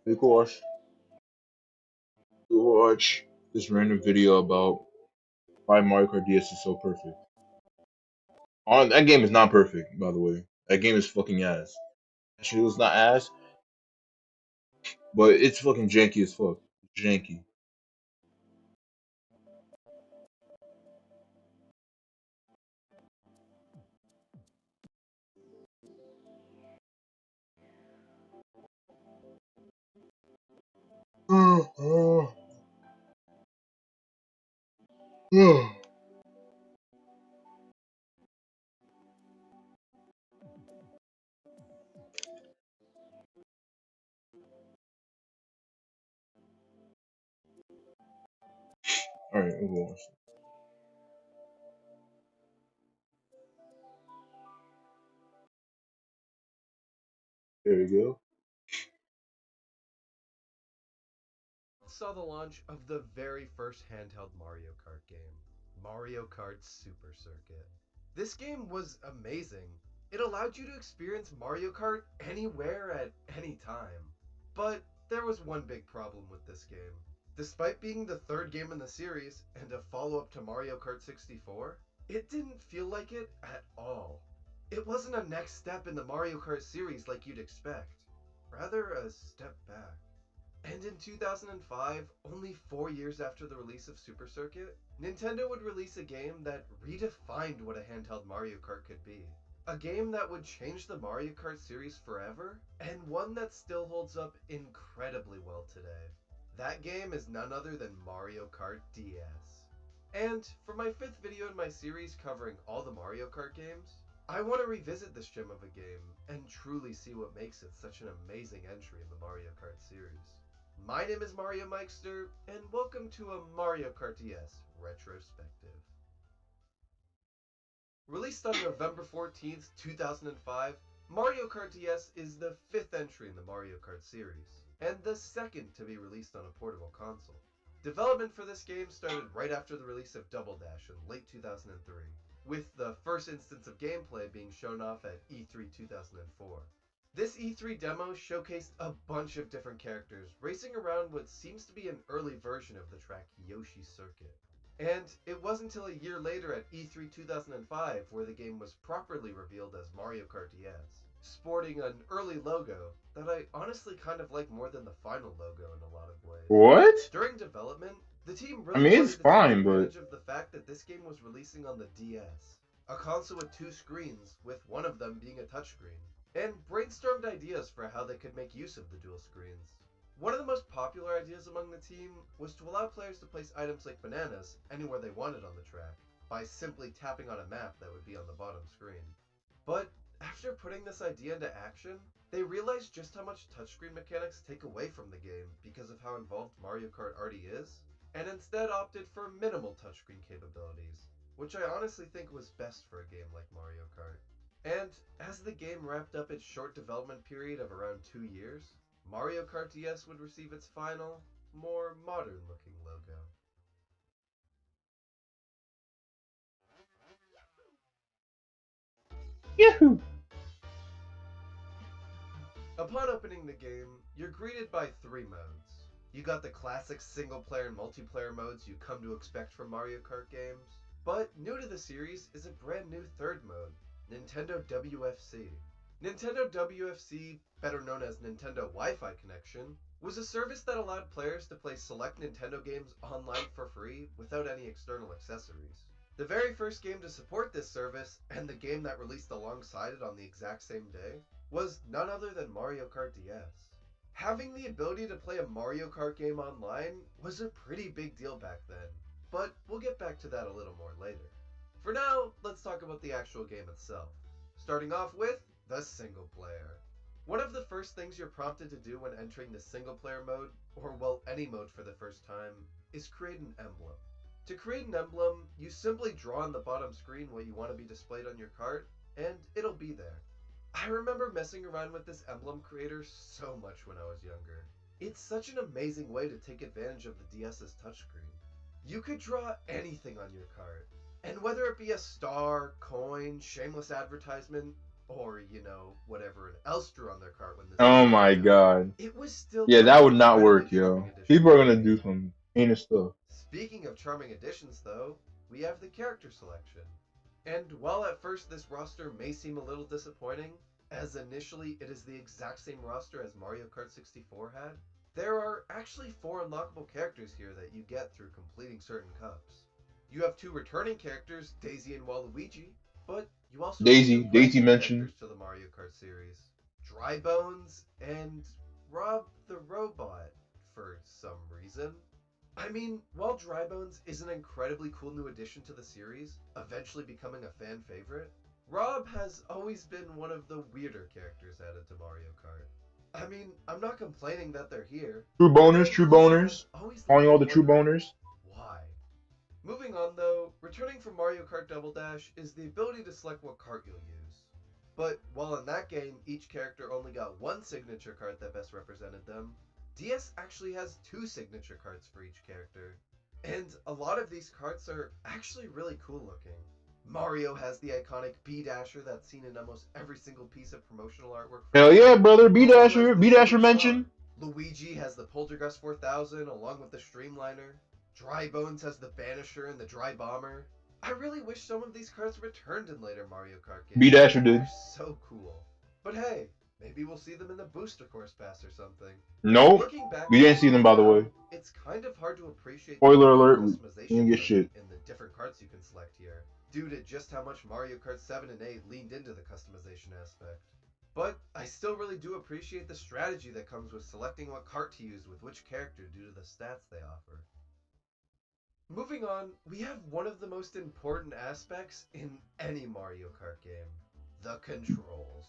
You can watch this random video about why Mario Kart DS is so perfect. That game is not perfect, by the way. That game is fucking ass. Actually, it was not ass, but it's fucking janky as fuck. Janky. Alright, we'll watch. There we go. Saw the launch of the very first handheld Mario Kart game, Mario Kart Super Circuit. This game was amazing. It allowed you to experience Mario Kart anywhere at any time. But there was one big problem with this game. Despite being the third game in the series and a follow up to Mario Kart 64, it didn't feel like it at all. It wasn't a next step in the Mario Kart series like you'd expect, rather, a step back. And in 2005, only 4 years after the release of Super Circuit, Nintendo would release a game that redefined what a handheld Mario Kart could be. A game that would change the Mario Kart series forever, and one that still holds up incredibly well today. That game is none other than Mario Kart DS. And for my fifth video in my series covering all the Mario Kart games, I want to revisit this gem of a game and truly see what makes it such an amazing entry in the Mario Kart series. My name is Mario Mikester, and welcome to a Mario Kart DS retrospective. Released on November 14th, 2005, Mario Kart DS is the fifth entry in the Mario Kart series, and the second to be released on a portable console. Development for this game started right after the release of Double Dash in late 2003, with the first instance of gameplay being shown off at E3 2004. This E3 demo showcased a bunch of different characters racing around what seems to be an early version of the track Yoshi Circuit. And it wasn't until a year later at E3 2005 where the game was properly revealed as Mario Kart DS, sporting an early logo that I honestly kind of like more than the final logo in a lot of ways. What? During development, the team I really mean, it's wanted to take fine, but advantage of the fact that this game was releasing on the DS, a console with two screens, with one of them being a touchscreen, and brainstormed ideas for how they could make use of the dual screens. One of the most popular ideas among the team was to allow players to place items like bananas anywhere they wanted on the track, by simply tapping on a map that would be on the bottom screen. But after putting this idea into action, they realized just how much touchscreen mechanics take away from the game because of how involved Mario Kart already is, and instead opted for minimal touchscreen capabilities, which I honestly think was best for a game like Mario Kart. And as the game wrapped up its short development period of around 2 years, Mario Kart DS would receive its final, more modern looking logo. Yahoo! Upon opening the game, you're greeted by three modes. You got the classic single player and multiplayer modes you come to expect from Mario Kart games, but new to the series is a brand new third mode, Nintendo WFC. Nintendo WFC, better known as Nintendo Wi-Fi Connection, was a service that allowed players to play select Nintendo games online for free without any external accessories. The very first game to support this service, and the game that released alongside it on the exact same day, was none other than Mario Kart DS. Having the ability to play a Mario Kart game online was a pretty big deal back then, but we'll get back to that a little more later. For now, let's talk about the actual game itself. Starting off with the single player. One of the first things you're prompted to do when entering the single player mode, or well, any mode for the first time, is create an emblem. To create an emblem, you simply draw on the bottom screen what you want to be displayed on your cart, and it'll be there. I remember messing around with this emblem creator so much when I was younger. It's such an amazing way to take advantage of the DS's touchscreen. You could draw anything on your cart, and whether it be a star, coin, shameless advertisement, or, you know, whatever else drew on their cart when this Oh game my came out, god. it was still Yeah, an that would not incredibly work, charming yo. addition People to are the gonna do game. some heinous stuff. Speaking of charming additions, though, we have the character selection. And while at first this roster may seem a little disappointing, as initially it is the exact same roster as Mario Kart 64 had, there are actually 4 unlockable characters here that you get through completing certain cups. You have 2 returning characters, Daisy and Waluigi, but you also have 2 brand Daisy new mentioned. characters to the Mario Kart series, Dry Bones and Rob the Robot, for some reason. I mean, while Drybones is an incredibly cool new addition to the series, eventually becoming a fan favorite, Rob has always been one of the weirder characters added to Mario Kart. I mean, I'm not complaining that they're here, True but their boners, true inclusion has boners. always Calling left all me the true wondering boners. why. Moving on though, returning from Mario Kart Double Dash is the ability to select what cart you'll use. But while in that game each character only got one signature cart that best represented them, DS actually has 2 signature carts for each character. And a lot of these carts are actually really cool looking. Mario has the iconic B Dasher that's seen in almost every single piece of promotional artwork for the Hell yeah, game, brother. who also has the B Dasher Shooting Star. mentioned. Luigi has the Poltergust 4000 along with the Streamliner. Dry Bones has the Banisher and the Dry Bomber. I really wish some of these carts returned in later Mario Kart B games. Dasher did. They're so cool. But hey, maybe we'll see them in the Booster Course Pass or something. Nope. Looking back We at didn't this see them, game by the way. now, it's kind of hard to appreciate the Spoiler level of alert. We didn't customization get present shit. in the different carts you can select here, due to just how much Mario Kart 7 and 8 leaned into the customization aspect. But I still really do appreciate the strategy that comes with selecting what cart to use with which character due to the stats they offer. Moving on, we have one of the most important aspects in any Mario Kart game, the controls.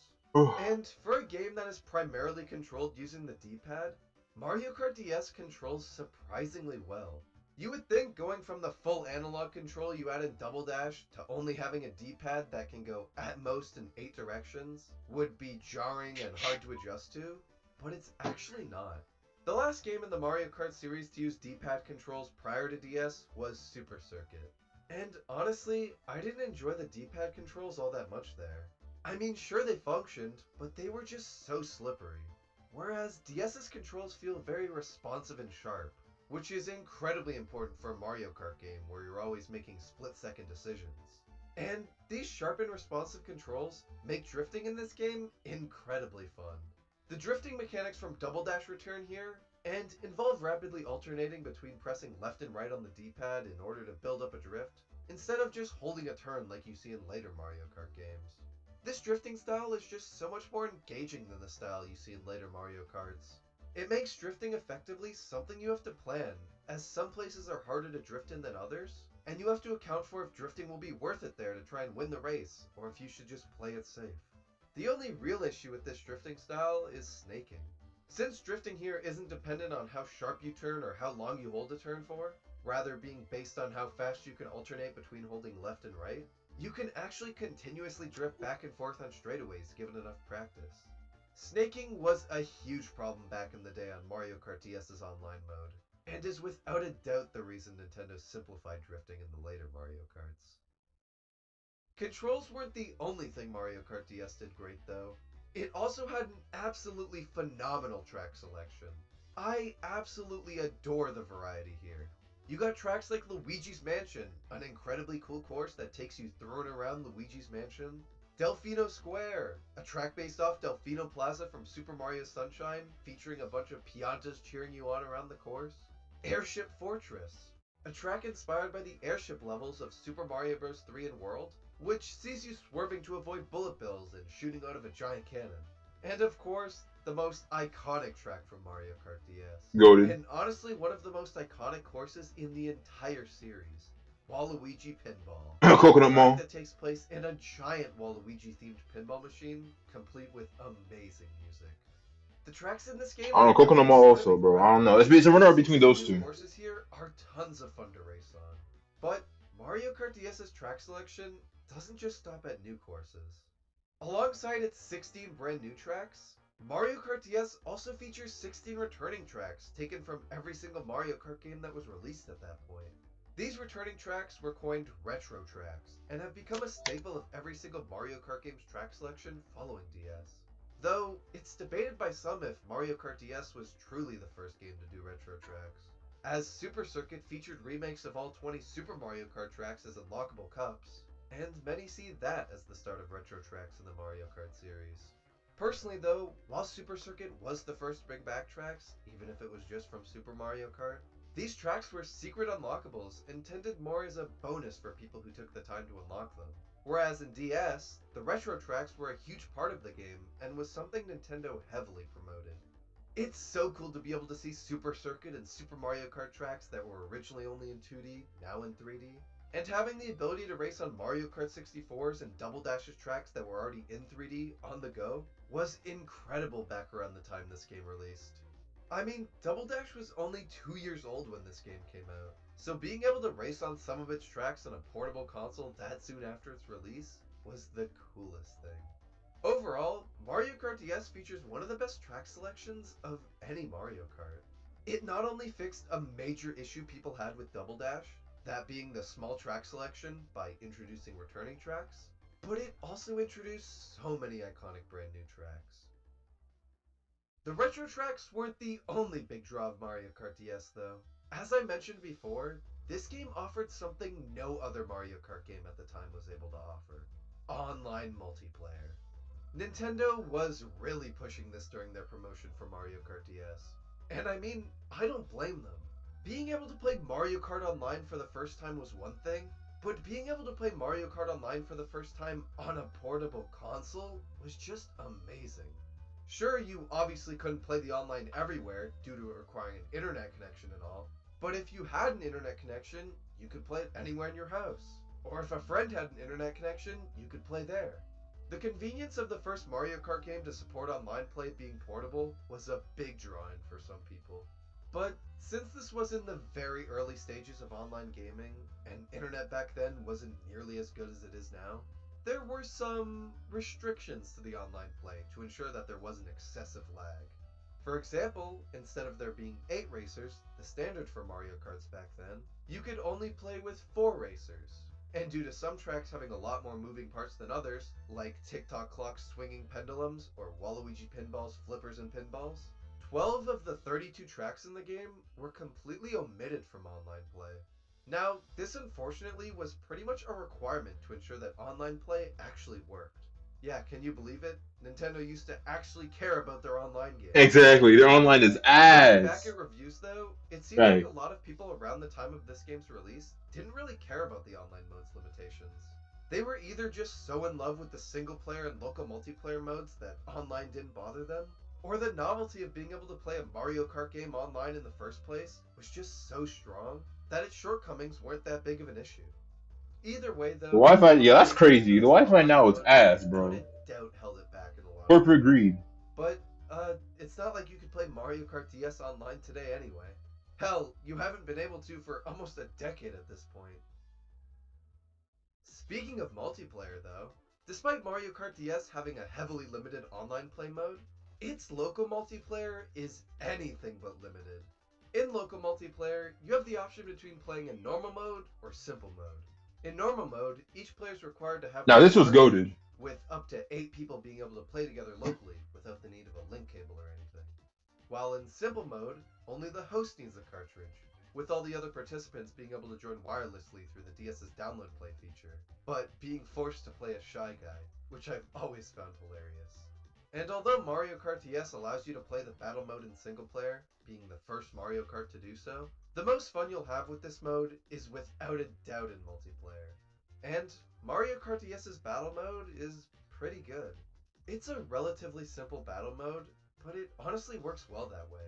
And for a game that is primarily controlled using the D-pad, Mario Kart DS controls surprisingly well. You would think going from the full analog control you had in Double Dash to only having a D-pad that can go at most in 8 directions would be jarring and hard to adjust to, but it's actually not. The last game in the Mario Kart series to use D-pad controls prior to DS was Super Circuit. And honestly, I didn't enjoy the D-pad controls all that much there. I mean, sure they functioned, but they were just so slippery. Whereas DS's controls feel very responsive and sharp, which is incredibly important for a Mario Kart game where you're always making split-second decisions. And these sharp and responsive controls make drifting in this game incredibly fun. The drifting mechanics from Double Dash return here, and involve rapidly alternating between pressing left and right on the D-pad in order to build up a drift, instead of just holding a turn like you see in later Mario Kart games. This drifting style is just so much more engaging than the style you see in later Mario Karts. It makes drifting effectively something you have to plan, as some places are harder to drift in than others, and you have to account for if drifting will be worth it there to try and win the race, or if you should just play it safe. The only real issue with this drifting style is snaking. Since drifting here isn't dependent on how sharp you turn or how long you hold a turn for, rather being based on how fast you can alternate between holding left and right, you can actually continuously drift back and forth on straightaways given enough practice. Snaking was a huge problem back in the day on Mario Kart DS's online mode, and is without a doubt the reason Nintendo simplified drifting in the later Mario Karts. Controls weren't the only thing Mario Kart DS did great though. It also had an absolutely phenomenal track selection. I absolutely adore the variety here. You got tracks like Luigi's Mansion, an incredibly cool course that takes you through and around Luigi's Mansion. Delfino Square, a track based off Delfino Plaza from Super Mario Sunshine, featuring a bunch of Piantas cheering you on around the course. Airship Fortress, a track inspired by the airship levels of Super Mario Bros. 3 and World, which sees you swerving to avoid bullet bills and shooting out of a giant cannon. And of course, the most iconic track from Mario Kart DS. Goated. And honestly, one of the most iconic courses in the entire series, Waluigi Pinball. Coconut A track Mall. that takes place in a giant Waluigi-themed pinball machine, complete with amazing music. The tracks in this game I don't are know, Coconut nothing Mall short of also, bro. I don't know. incredible. It's a runner The between 16 those new two. courses here are tons of fun to race on. But Mario Kart DS's track selection doesn't just stop at new courses. Alongside its 16 brand new tracks, Mario Kart DS also features 16 returning tracks taken from every single Mario Kart game that was released at that point. These returning tracks were coined retro tracks, and have become a staple of every single Mario Kart game's track selection following DS. Though, it's debated by some if Mario Kart DS was truly the first game to do retro tracks, as Super Circuit featured remakes of all 20 Super Mario Kart tracks as unlockable cups, and many see that as the start of retro tracks in the Mario Kart series. Personally though, while Super Circuit was the first to bring back tracks, even if it was just from Super Mario Kart, these tracks were secret unlockables intended more as a bonus for people who took the time to unlock them. Whereas in DS, the retro tracks were a huge part of the game and was something Nintendo heavily promoted. It's so cool to be able to see Super Circuit and Super Mario Kart tracks that were originally only in 2D, now in 3D. And having the ability to race on Mario Kart 64's and Double Dash's tracks that were already in 3D on the go was incredible back around the time this game released. I mean, Double Dash was only 2 years old when this game came out, so being able to race on some of its tracks on a portable console that soon after its release was the coolest thing. Overall, Mario Kart DS features one of the best track selections of any Mario Kart. It not only fixed a major issue people had with Double Dash, that being the small track selection by introducing returning tracks, but it also introduced so many iconic brand new tracks. The retro tracks weren't the only big draw of Mario Kart DS though. As I mentioned before, this game offered something no other Mario Kart game at the time was able to offer: online multiplayer. Nintendo was really pushing this during their promotion for Mario Kart DS. And I mean, I don't blame them. Being able to play Mario Kart Online for the first time was one thing, but being able to play Mario Kart Online for the first time on a portable console was just amazing. Sure, you obviously couldn't play the online everywhere due to it requiring an internet connection and all, but if you had an internet connection, you could play it anywhere in your house. Or if a friend had an internet connection, you could play there. The convenience of the first Mario Kart game to support online play being portable was a big drawing for some people. But since this was in the very early stages of online gaming, and internet back then wasn't nearly as good as it is now, there were some restrictions to the online play to ensure that there wasn't excessive lag. For example, instead of there being 8 racers, the standard for Mario Karts back then, you could only play with 4 racers. And due to some tracks having a lot more moving parts than others, like tick-tock clocks swinging pendulums, or Waluigi pinballs, flippers, and pinballs, 12 of the 32 tracks in the game were completely omitted from online play. Now, this unfortunately was pretty much a requirement to ensure that online play actually worked. Yeah, can you believe it? Nintendo used to actually care about their online games. Exactly. Their online is Looking back ass. at reviews though, it seems like Right. a lot of people around the time of this game's release didn't really care about the online mode's limitations. They were either just so in love with the single player and local multiplayer modes that online didn't bother them, or the novelty of being able to play a Mario Kart game online in the first place was just so strong that its shortcomings weren't that big of an issue. Either way The though, Wi-Fi, yeah, that's online crazy. The features and Wi-Fi online now is mode ass, without bro. a doubt held it back in a lot of Corporate ways. greed. But, it's not like you could play Mario Kart DS online today anyway. Hell, you haven't been able to for almost a decade at this point. Speaking of multiplayer though, despite Mario Kart DS having a heavily limited online play mode, its local multiplayer is anything but limited. In local multiplayer, you have the option between playing in normal mode or simple mode. In normal mode, each player is required to have Now one this was cartridge, goaded. with up to 8 people being able to play together locally without the need of a link cable or anything. While in simple mode, only the host needs a cartridge, with all the other participants being able to join wirelessly through the DS's download play feature, but being forced to play as Shy Guy, which I've always found hilarious. And although Mario Kart DS allows you to play the battle mode in single player, being the first Mario Kart to do so, the most fun you'll have with this mode is without a doubt in multiplayer. And Mario Kart DS's battle mode is pretty good. It's a relatively simple battle mode, but it honestly works well that way.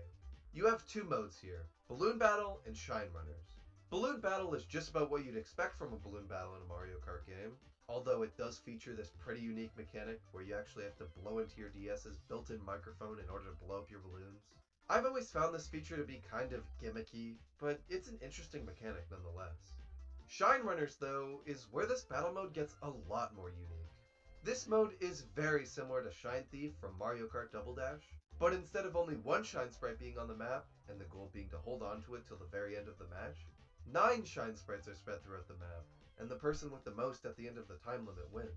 You have 2 modes here, Balloon Battle and Shine Runners. Balloon Battle is just about what you'd expect from a balloon battle in a Mario Kart game, although it does feature this pretty unique mechanic where you actually have to blow into your DS's built-in microphone in order to blow up your balloons. I've always found this feature to be kind of gimmicky, but it's an interesting mechanic nonetheless. Shine Runners, though, is where this battle mode gets a lot more unique. This mode is very similar to Shine Thief from Mario Kart Double Dash, but instead of only one Shine Sprite being on the map, and the goal being to hold on to it till the very end of the match, 9 shine sprites are spread throughout the map, and the person with the most at the end of the time limit wins.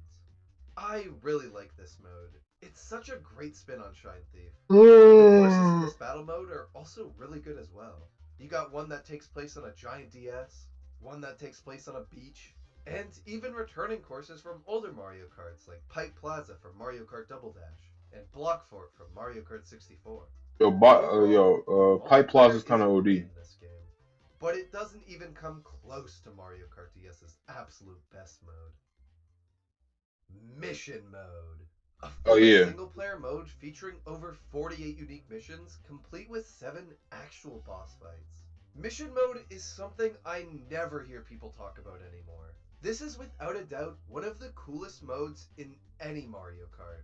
I really like this mode. It's such a great spin on Shine Thief. The courses in this battle mode are also really good as well. You got one that takes place on a giant DS, one that takes place on a beach, and even returning courses from older Mario Karts like Pipe Plaza from Mario Kart Double Dash and Block Fort from Mario Kart 64. Overall, Pipe Plaza is multiplayer kind is of great OD. in this game, but it doesn't even come close to Mario Kart DS's absolute best mode. Mission Mode. A Oh fully yeah, single player mode featuring over 48 unique missions, complete with 7 actual boss fights. Mission Mode is something I never hear people talk about anymore. This is without a doubt one of the coolest modes in any Mario Kart.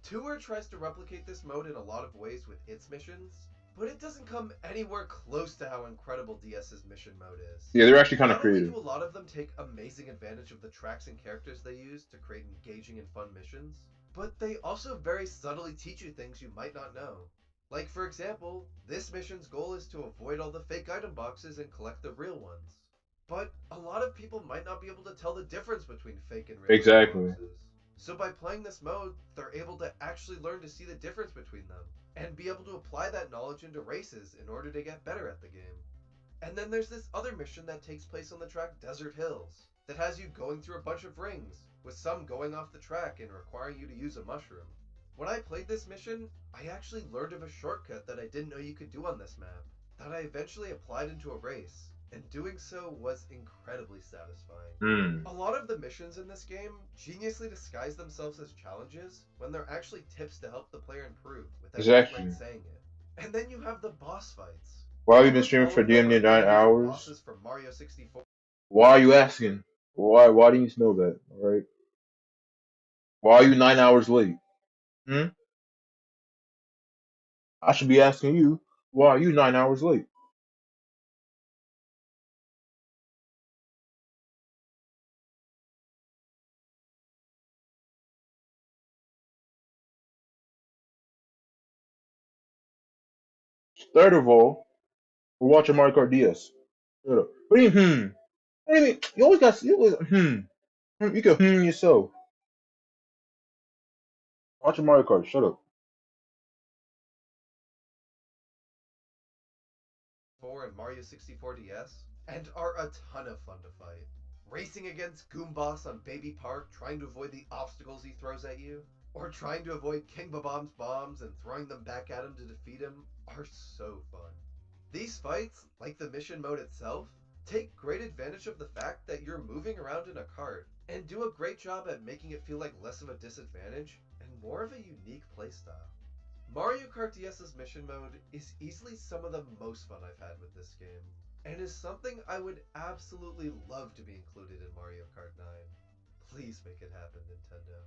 Tour tries to replicate this mode in a lot of ways with its missions, but it doesn't come anywhere close to how incredible DS's mission mode is. yeah, they're actually kind of Not only creative. do a lot of them take amazing advantage of the tracks and characters they use to create engaging and fun missions, but they also very subtly teach you things you might not know. Like, for example, this mission's goal is to avoid all the fake item boxes and collect the real ones. But a lot of people might not be able to tell the difference between fake and real item Exactly. boxes. So by playing this mode, they're able to actually learn to see the difference between them, and be able to apply that knowledge into races in order to get better at the game. And then there's this other mission that takes place on the track Desert Hills, that has you going through a bunch of rings, with some going off the track and requiring you to use a mushroom. When I played this mission, I actually learned of a shortcut that I didn't know you could do on this map, that I eventually applied into a race, and doing so was incredibly satisfying. Hmm. A lot of the missions in this game geniusly disguise themselves as challenges when they're actually tips to help the player improve without outright Exactly. saying it. And then you have the boss fights. Why have you been Almost streaming all for of them damn near are 9 hours? bosses from Mario 64. Why are you asking? Why do you need to know that? All right. Why are you 9 hours late? Hmm? I should be asking you, why are you 9 hours late? Third of all, we're watching Mario Kart DS. Shut up. What do you hmm? What do you mean? You always got you always hmm. You can yourself. Watching Mario Kart. Shut up. And Mario 64 DS, and are a ton of fun to fight. Racing against Goomboss on Baby Park, trying to avoid the obstacles he throws at you, or trying to avoid King Bomb's bombs and throwing them back at him to defeat him, are so fun. These fights, like the mission mode itself, take great advantage of the fact that you're moving around in a cart, and do a great job at making it feel like less of a disadvantage and more of a unique playstyle. Mario Kart DS's mission mode is easily some of the most fun I've had with this game, and is something I would absolutely love to be included in Mario Kart 9. Please make it happen, Nintendo.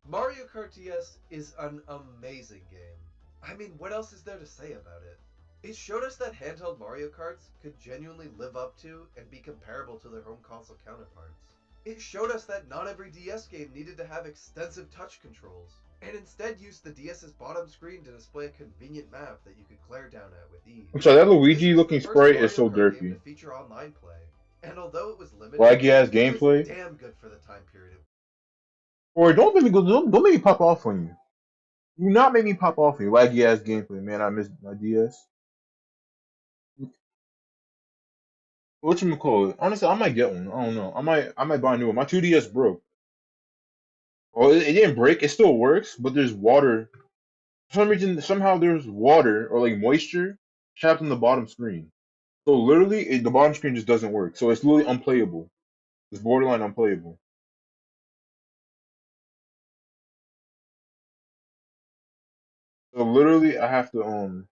Mario Kart DS is an amazing game. I mean, what else is there to say about it? It showed us that handheld Mario Karts could genuinely live up to and be comparable to their home console counterparts. It showed us that not every DS game needed to have extensive touch controls, and instead used the DS's bottom screen to display a convenient map that you could glare down at with I'm ease. sorry, that This Luigi was the looking first sprite is Mario so Kart game to derpy. feature online play, and although it was limited, Laggy ass it was gameplay. damn good for the time period. Or don't make me pop off on you. Do not make me pop off on you. Laggy ass gameplay, man. I miss my DS. What you call it? Honestly, I might get one. I don't know. I might buy a new one. My 2DS broke. Well, it didn't break. It still works, but there's water. For some reason, somehow there's water or like moisture trapped in the bottom screen. So literally, the bottom screen just doesn't work. So it's literally unplayable. It's borderline unplayable. So literally, I have to and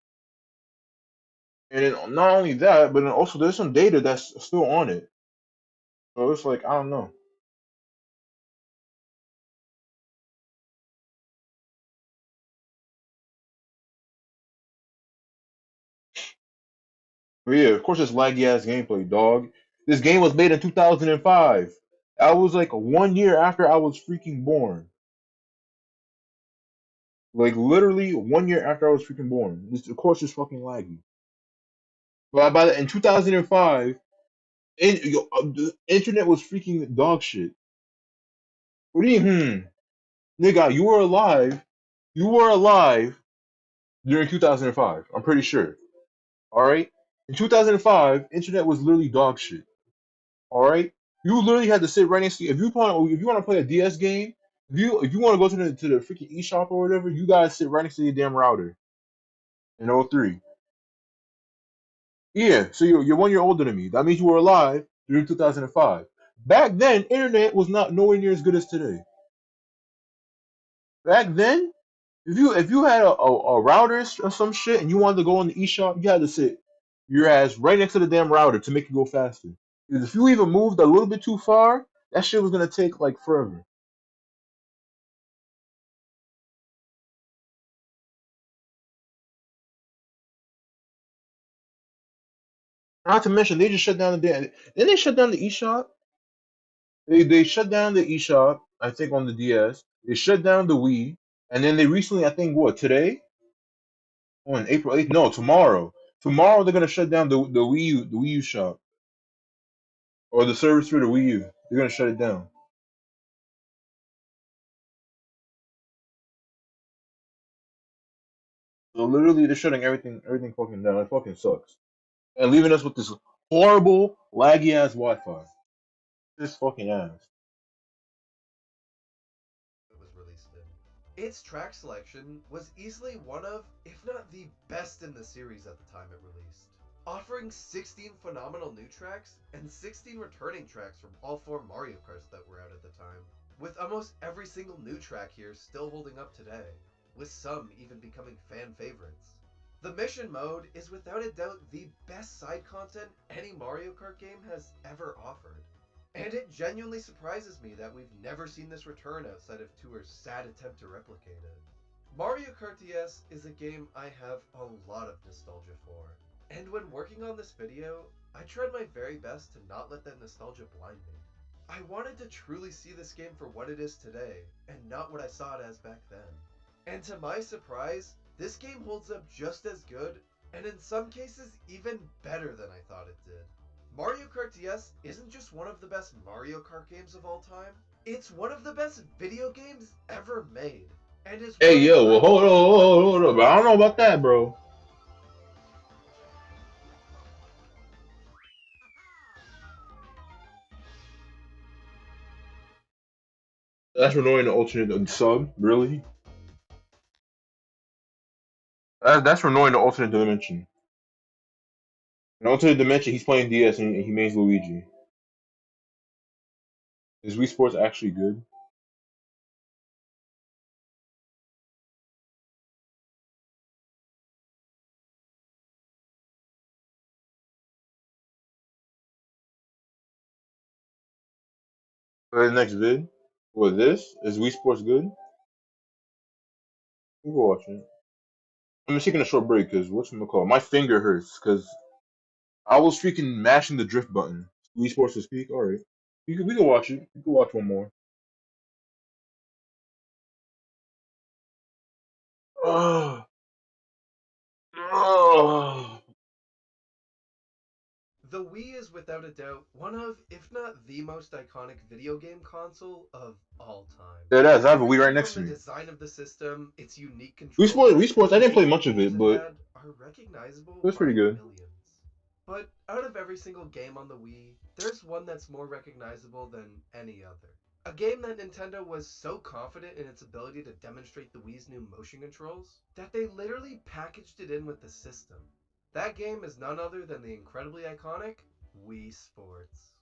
then not only that, but then also there's some data that's still on it. So it's like I don't know. But yeah, of course it's laggy ass gameplay, dog. This game was made in 2005. I was like 1 year after I was freaking born. Like literally 1 year after I was freaking born. Of course it's fucking laggy. But in 2005, the internet was freaking dog shit. What do you nigga? You were alive. You were alive during 2005. I'm pretty sure. All right. In 2005, internet was literally dog shit. All right. You literally had to sit right next to you. If you want to play a DS game, if you want to go to the freaking eShop or whatever, you guys sit right next to your damn router in '03. Yeah, so you're 1 year older than me. That means you were alive during 2005. Back then, internet was not nowhere near as good as today. Back then, if you had a router or some shit and you wanted to go on the eShop, you had to sit your ass right next to the damn router to make it go faster. Because if you even moved a little bit too far, that shit was gonna take like forever. Not to mention they just shut down the damn. Then they shut down the eShop. They shut down the eShop. I think on the DS. They shut down the Wii, and then they recently, I think, what today? On April 8th? No, tomorrow. Tomorrow they're gonna shut down the Wii U shop or the service for the Wii U. They're gonna shut it down. So literally, they're shutting everything fucking down. It fucking sucks, and leaving us with this horrible laggy ass Wi-Fi. This fucking ass. It was released in. Its track selection was easily one of, if not the best in the series at the time it released, offering 16 phenomenal new tracks and 16 returning tracks from all 4 Mario Karts that were out at the time, with almost every single new track here still holding up today, with some even becoming fan favorites. The mission mode is without a doubt the best side content any Mario Kart game has ever offered. And it genuinely surprises me that we've never seen this return outside of Tour's sad attempt to replicate it. Mario Kart DS is a game I have a lot of nostalgia for. And when working on this video, I tried my very best to not let that nostalgia blind me. I wanted to truly see this game for what it is today, and not what I saw it as back then. And to my surprise, this game holds up just as good, and in some cases even better than I thought it did. Mario Kart DS isn't just one of the best Mario Kart games of all time, it's one of the best video games ever made, and is Hey one yo, well I will always hold on, but I don't know love. about that, bro. That's annoying. The alternate sub, really? That's annoying. The alternate dimension. In alternate dimension, he's playing DS and he makes Luigi. Is Wii Sports actually good? For the next vid, what this is Wii Sports good? You can watch it. I'm just taking a short break because what's it called? My finger hurts because I was freaking mashing the drift button. Wii Sports to speak. All right, we can watch it. You can watch one more. Ugh. Ugh. The Wii is without a doubt one of, if not the most iconic video game console of all time. Yeah, that's. I have a Wii Everything right from next to the me. design of the system, its unique Wii Sports. controls, Wii to Sports. the I didn't play amazing much of games it, it but had, are it recognizable was pretty by good. millions. But out of every single game on the Wii, there's one that's more recognizable than any other. A game that Nintendo was so confident in its ability to demonstrate the Wii's new motion controls that they literally packaged it in with the system. That game is none other than the incredibly iconic Wii Sports.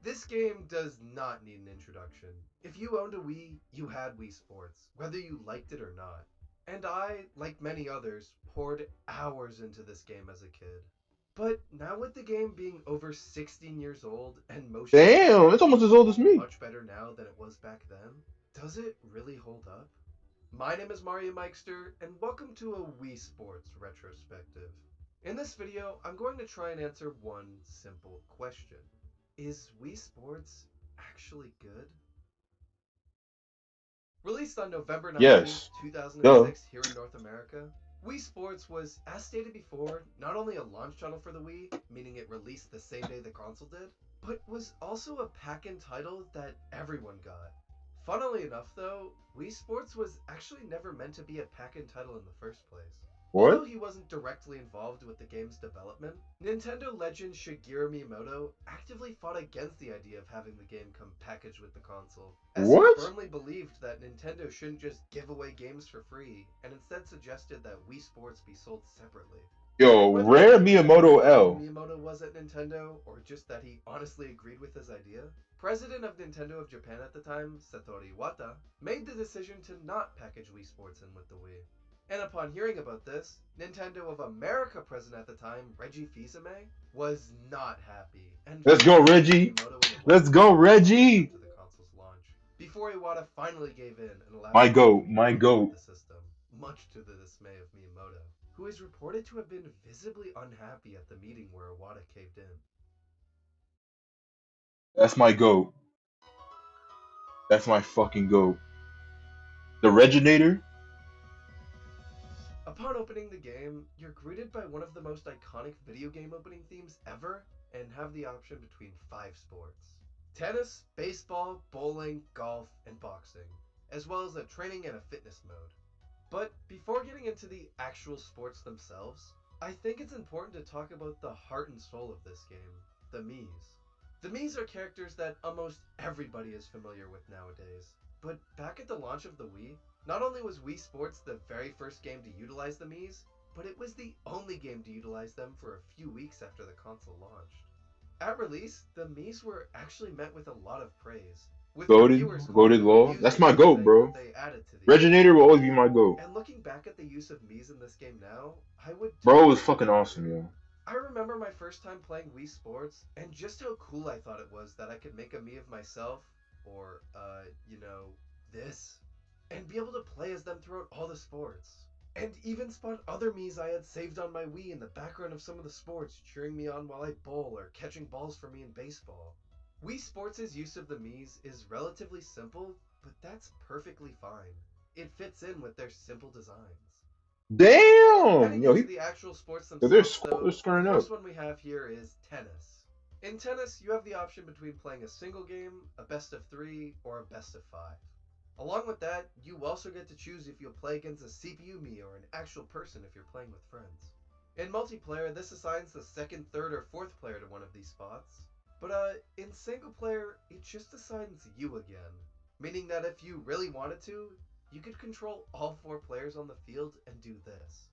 This game does not need an introduction. If you owned a Wii, you had Wii Sports, whether you liked it or not. And I, like many others, poured hours into this game as a kid. But now with the game being over 16 years old and motion Damn, it's capture almost as old being as me. much better now than it was back then, does it really hold up? My name is Mario Mikester, and welcome to a Wii Sports retrospective. In this video, I'm going to try and answer one simple question. Is Wii Sports actually good? Released on November 19th, Yes. Duh. 2006 here in North America, Wii Sports was, as stated before, not only a launch title for the Wii, meaning it released the same day the console did, but was also a pack-in title that everyone got. Funnily enough though, Wii Sports was actually never meant to be a pack-in title in the first place. Although What? he wasn't directly involved with the game's development, Nintendo legend Shigeru Miyamoto actively fought against the idea of having the game come packaged with the console, as he What? firmly believed that Nintendo shouldn't just give away games for free, and instead suggested that Wii Sports be sold separately. Yo, Whether rare this was how Miyamoto powerful L. Miyamoto was at Nintendo, or just that he honestly agreed with his idea, President of Nintendo of Japan at the time, Satoru Iwata, made the decision to not package Wii Sports in with the Wii. And upon hearing about this, Nintendo of America president at the time, Reggie Fils-Aimé, was not happy and Let's go, furious with Reggie. Miyamoto and Let's Iwata's go, opposition Reggie. to the console's launch, before Iwata finally gave in and allowed My the game goat. to be My bundled with goat. the system, much to the dismay of Miyamoto, who is reported to have been visibly unhappy at the meeting where Iwata caved in. That's my goat. That's my fucking goat. The Reginator? Upon opening the game, you're greeted by one of the most iconic video game opening themes ever, and have the option between 5 sports: tennis, baseball, bowling, golf, and boxing, as well as a training and a fitness mode. But before getting into the actual sports themselves, I think it's important to talk about the heart and soul of this game, the Miis. The Miis are characters that almost everybody is familiar with nowadays, but back at the launch of the Wii, not only was Wii Sports the very first game to utilize the Miis, but it was the only game to utilize them for a few weeks after the console launched. At release, the Miis were actually met with a lot of praise, with Goated. reviewers calling Goated them law. That's my amusing and goat, saying bro. that they added to the Reginator will appeal. always be my goat. And looking back at the use of Miis in this game now, I would Bro was totally fucking agree with awesome, it. yo. I remember my first time playing Wii Sports, and just how cool I thought it was that I could make a Mii of myself, or, this, and be able to play as them throughout all the sports. And even spawn other Miis I had saved on my Wii in the background of some of the sports, cheering me on while I bowl or catching balls for me in baseball. Wii Sports' use of the Miis is relatively simple, but that's perfectly fine. It fits in with their simple designs. Damn! Heading Yo, into the actual sports they're themselves, though, the squaring up. first one we have here is tennis. In tennis, you have the option between playing a single game, a best of 3, or a best of 5. Along with that, you also get to choose if you'll play against a CPU Mii or an actual person if you're playing with friends. In multiplayer, this assigns the second, third, or fourth player to one of these spots. But in single player, it just assigns you again. Meaning that if you really wanted to, you could control all 4 players on the field and do this.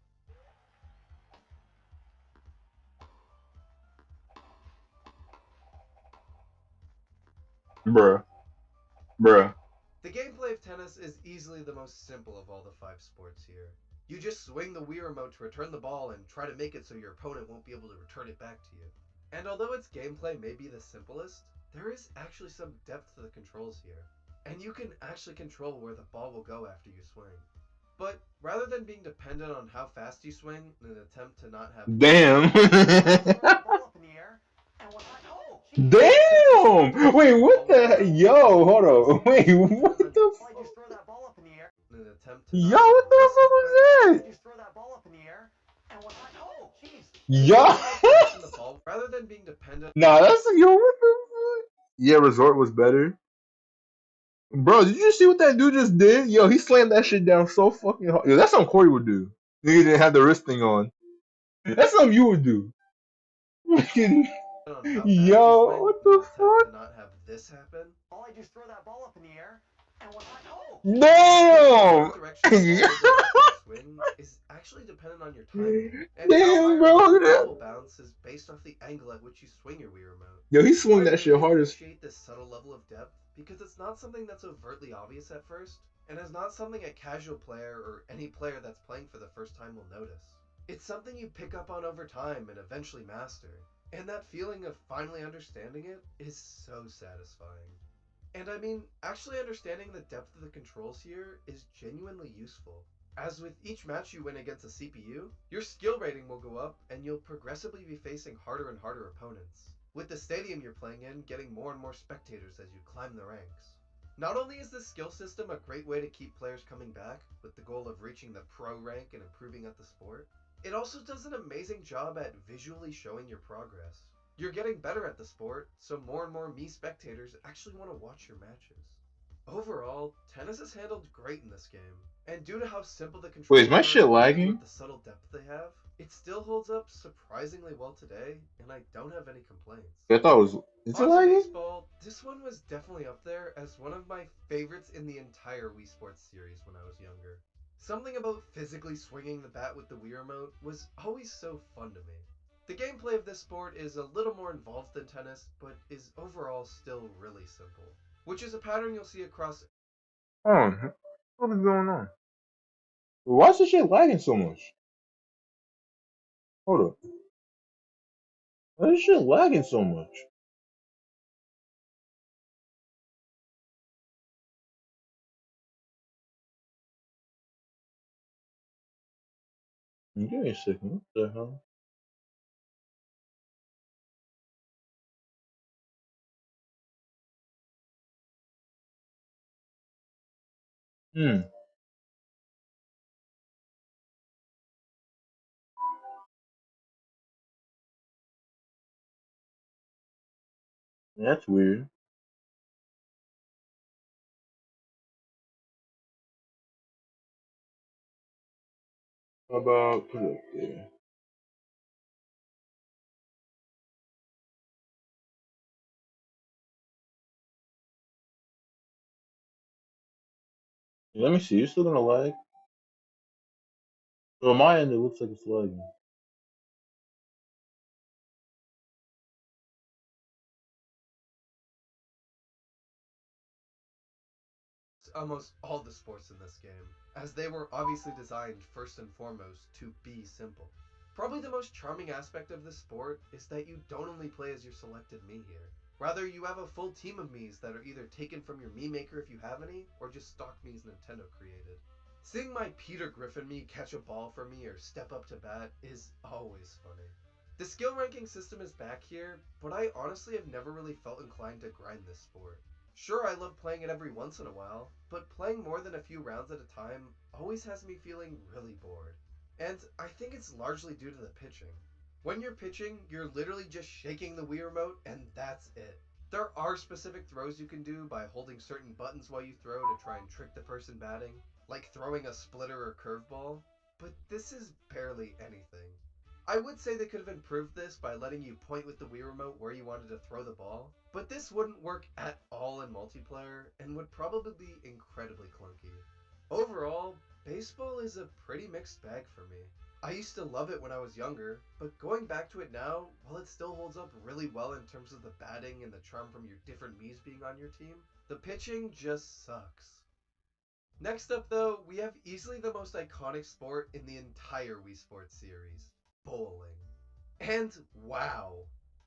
Bruh. Bruh. The gameplay of tennis is easily the most simple of all the 5 sports here. You just swing the Wii remote to return the ball and try to make it so your opponent won't be able to return it back to you. And although its gameplay may be the simplest, there is actually some depth to the controls here, and you can actually control where the ball will go after you swing. But rather than being dependent on how fast you swing in an attempt to not have Damn. Damn! Wait, what the? Yo, hold on. Wait, what the? in an attempt to Yo, not what have the this fuck was happen. that? Just throw that ball up in the air, and when I Yo. The ball, rather than being dependent. Nah, that's yo. What the fuck? Yeah, Resort was better. Bro, did you see what that dude just did? Yo, he slammed that shit down so fucking hard. Yo, that's something Corey would do. Nigga didn't have the wrist thing on. That's something you would do. Fucking- On how fast you Yo, swing what in an the attempt fuck? to not have this happen. all I just throw that ball up in the air, and when I Damn! What direction the ball will go after you swing is actually dependent on your timing. And how Damn, high or bro, low look the at ball that. will bounce is based off the angle at which you swing your Wii remote. Yo, he swung I that shit really hard as. appreciate this subtle level of depth because it's not something that's overtly obvious at first, and is not something a casual player or any player that's playing for the first time will notice. It's something you pick up on over time and eventually master, and that feeling of finally understanding it is so satisfying. And I mean, actually understanding the depth of the controls here is genuinely useful. As with each match you win against a CPU, your skill rating will go up and you'll progressively be facing harder and harder opponents, with the stadium you're playing in getting more and more spectators as you climb the ranks. Not only is this skill system a great way to keep players coming back, with the goal of reaching the pro rank and improving at the sport, it also does an amazing job at visually showing your progress. You're getting better at the sport, so more and more Mii spectators actually want to watch your matches. Overall, tennis is handled great in this game, and due to how simple the Wait, is controls my are, shit coupled lagging? with the subtle depth they have, it still holds up surprisingly well today, and I don't have any complaints. I thought it was. Is it On to lagging? baseball, this one was definitely up there as one of my favorites in the entire Wii Sports series when I was younger. Something about physically swinging the bat with the Wii Remote was always so fun to me. The gameplay of this sport is a little more involved than tennis, but is overall still really simple, which is a pattern you'll see across. Oh, what is going on? Why is this shit lagging so much? Hold up. Why is this shit lagging so much? Give me a second. What the hell? Hmm. That's weird. How about put it up there? Let me see. You're still gonna lag? So on my end, it looks like it's lagging. Almost all the sports in this game, as they were obviously designed first and foremost to be simple. Probably the most charming aspect of this sport is that you don't only play as your selected Mii here. Rather, you have a full team of Miis that are either taken from your Mii Maker if you have any, or just stock Miis Nintendo created. Seeing my Peter Griffin Mii catch a ball for me or step up to bat is always funny. The skill ranking system is back here, but I honestly have never really felt inclined to grind this sport. Sure, I love playing it every once in a while, but playing more than a few rounds at a time always has me feeling really bored. And I think it's largely due to the pitching. When you're pitching, you're literally just shaking the Wii Remote and that's it. There are specific throws you can do by holding certain buttons while you throw to try and trick the person batting, like throwing a splitter or curveball, but this is barely anything. I would say they could have improved this by letting you point with the Wii Remote where you wanted to throw the ball, but this wouldn't work at all in multiplayer and would probably be incredibly clunky. Overall, baseball is a pretty mixed bag for me. I used to love it when I was younger, but going back to it now, while it still holds up really well in terms of the batting and the charm from your different Miis being on your team, the pitching just sucks. Next up though, we have easily the most iconic sport in the entire Wii Sports series, bowling. And wow!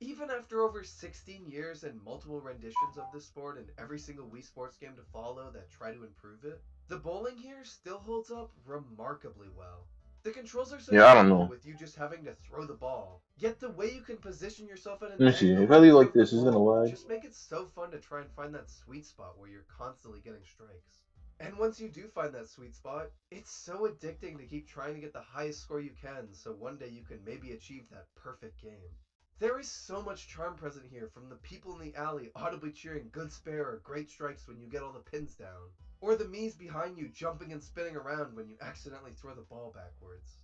Even after over 16 years and multiple renditions of this sport and every single Wii Sports game to follow that try to improve it, the bowling here still holds up remarkably well. The controls are so Yeah, I don't simple know. with you just having to throw the ball, yet the way you can position yourself at an Let me see. angle If I when you leave like throw the this, is it gonna ball lag? just make it so fun to try and find that sweet spot where you're constantly getting strikes. And once you do find that sweet spot, it's so addicting to keep trying to get the highest score you can so one day you can maybe achieve that perfect game. There is so much charm present here, from the people in the alley audibly cheering good spare or great strikes when you get all the pins down, or the Miis behind you jumping and spinning around when you accidentally throw the ball backwards.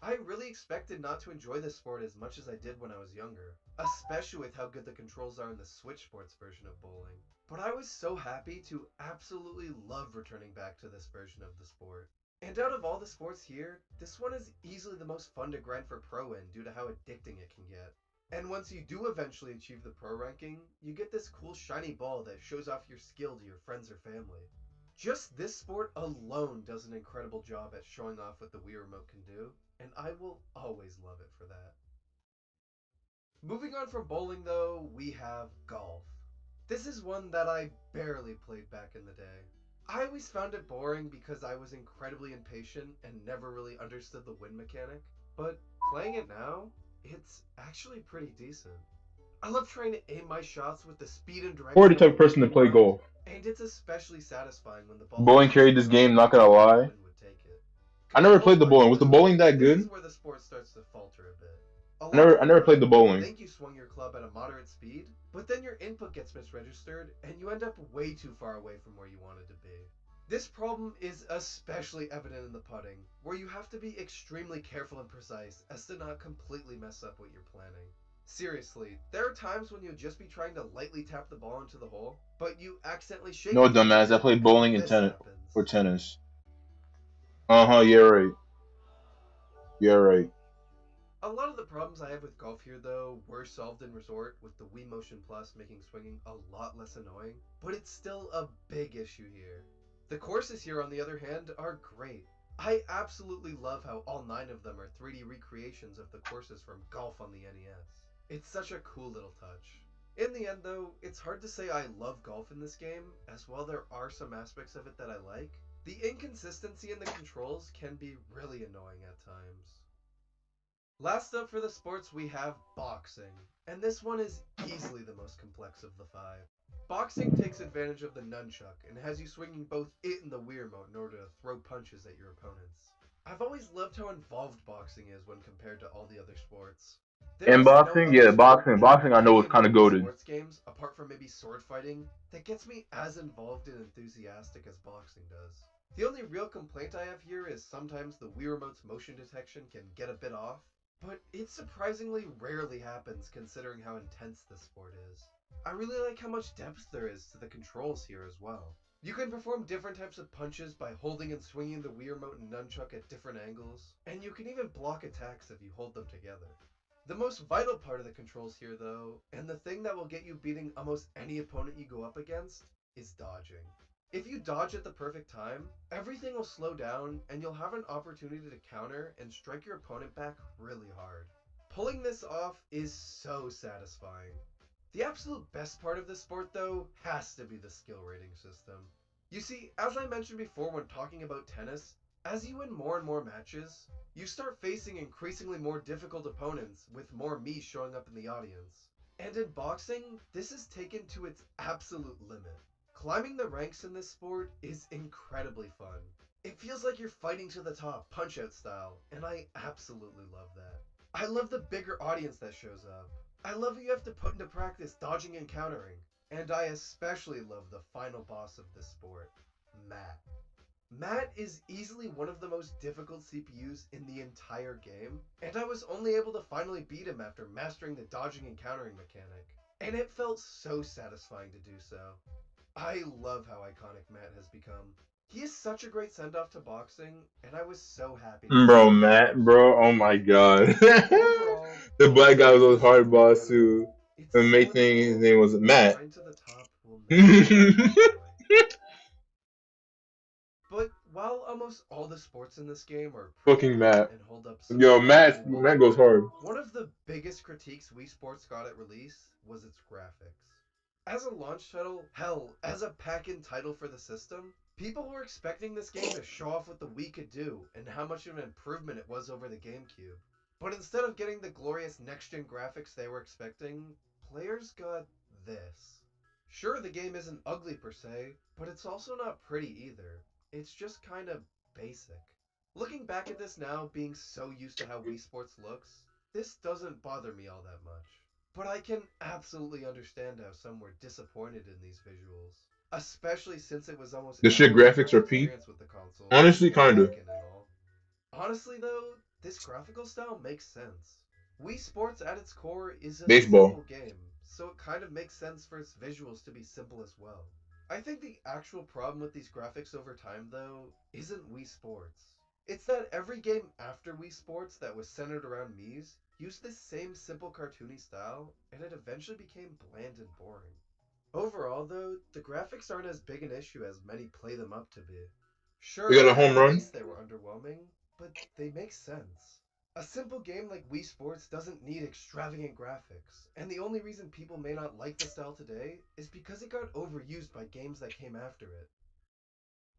I really expected not to enjoy this sport as much as I did when I was younger, especially with how good the controls are in the Switch Sports version of bowling. But I was so happy to absolutely love returning back to this version of the sport. And out of all the sports here, this one is easily the most fun to grind for pro in due to how addicting it can get. And once you do eventually achieve the pro ranking, you get this cool shiny ball that shows off your skill to your friends or family. Just this sport alone does an incredible job at showing off what the Wii Remote can do, and I will always love it for that. Moving on from bowling though, we have golf. This is one that I barely played back in the day. I always found it boring because I was incredibly impatient and never really understood the win mechanic, but playing it now, it's actually pretty decent. I love trying to aim my shots with the speed and Or direction the of type the of wind person to in play mind, golf. And it's especially satisfying when the ball Bowling carried this game, not gonna lie. the wind would take it. I never played the bowling. Was the bowling that This good? is where the sport starts to falter a bit. I never played the You bowling. think you swung your club at a moderate speed, but then your input gets misregistered and you end up way too far away from where you wanted to be. This problem is especially evident in the putting, where you have to be extremely careful and precise as to not completely mess up what you're planning. Seriously, there are times when you'll just be trying to lightly tap the ball into the hole, but you accidentally shake No, it too dumbass. I quickly, played bowling and and this tennis happens. for tennis. Yeah, right. Yeah, right. A lot of the problems I have with golf here, though, were solved in Resort, with the Wii Motion Plus making swinging a lot less annoying, but it's still a big issue here. The courses here, on the other hand, are great. I absolutely love how all 9 of them are 3D recreations of the courses from Golf on the NES. It's such a cool little touch. In the end, though, it's hard to say I love golf in this game, as while there are some aspects of it that I like, the inconsistency in the controls can be really annoying at times. Last up for the sports, we have boxing, and this one is easily the most complex of the 5. Boxing takes advantage of the nunchuck and has you swinging both it and the Wii remote in order to throw punches at your opponents. I've always loved how involved boxing is when compared to all the other sports. There In is no boxing, other yeah, sport boxing. in Boxing, I know any was of my kind of Wii goated. sports games, apart from maybe sword fighting, that gets me as involved and enthusiastic as boxing does. The only real complaint I have here is sometimes the Wii remote's motion detection can get a bit off, but it surprisingly rarely happens considering how intense this sport is. I really like how much depth there is to the controls here as well. You can perform different types of punches by holding and swinging the Wii remote and nunchuck at different angles, and you can even block attacks if you hold them together. The most vital part of the controls here, though, and the thing that will get you beating almost any opponent you go up against, is dodging. If you dodge at the perfect time, everything will slow down and you'll have an opportunity to counter and strike your opponent back really hard. Pulling this off is so satisfying. The absolute best part of this sport, though, has to be the skill rating system. You see, as I mentioned before when talking about tennis, as you win more and more matches, you start facing increasingly more difficult opponents with more me showing up in the audience. And in boxing, this is taken to its absolute limit. Climbing the ranks in this sport is incredibly fun. It feels like you're fighting to the top, Punch-Out style, and I absolutely love that. I love the bigger audience that shows up. I love how you have to put into practice dodging and countering. And I especially love the final boss of this sport, Matt. Matt is easily one of the most difficult CPUs in the entire game, and I was only able to finally beat him after mastering the dodging and countering mechanic. And it felt so satisfying to do so. I love how iconic Matt has become. He is such a great send-off to boxing, and I was so happy to see Bro, him Matt, finish. bro, oh my god. Overall, The black guy was this a hard sport boss incredible. too. It's The so main thing, his involved, name was and the Matt. grind to the top will never end, boy. But while almost all the sports in this game are pretty Fucking good Matt. and hold up Yo, surprisingly Matt well, goes hard. one of the biggest critiques Wii Sports got at release was its graphics. As a launch title, hell, as a pack-in title for the system, people were expecting this game to show off what the Wii could do and how much of an improvement it was over the GameCube. But instead of getting the glorious next-gen graphics they were expecting, players got this. Sure, the game isn't ugly per se, but it's also not pretty either. It's just kind of basic. Looking back at this now, being so used to how Wii Sports looks, this doesn't bother me all that much. But I can absolutely understand how some were disappointed in these visuals. Especially since it was almost The shit everyone's graphics first are peak. experience with the console. Honestly, kinda. Back-end and all. Honestly though, this graphical style makes sense. Wii Sports at its core is a Baseball. simple game, so it kind of makes sense for its visuals to be simple as well. I think the actual problem with these graphics over time though, isn't Wii Sports. It's that every game after Wii Sports that was centered around Mii's used this same simple cartoony style, and it eventually became bland and boring. Overall though, the graphics aren't as big an issue as many play them up to be. Sure, We got a at home run. release they were underwhelming, but they make sense. A simple game like Wii Sports doesn't need extravagant graphics, and the only reason people may not like the style today is because it got overused by games that came after it.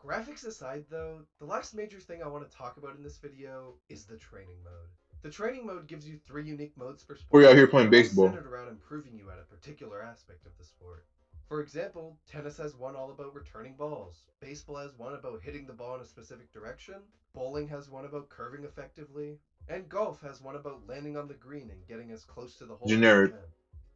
Graphics aside though, the last major thing I want to talk about in this video is the training mode. The training mode gives you 3 unique modes per sport, We're out here playing and they're all baseball. centered around improving you at a particular aspect of the sport. For example, tennis has one all about returning balls, baseball has one about hitting the ball in a specific direction, bowling has one about curving effectively, and golf has one about landing on the green and getting as close to the hole as you Generic. can.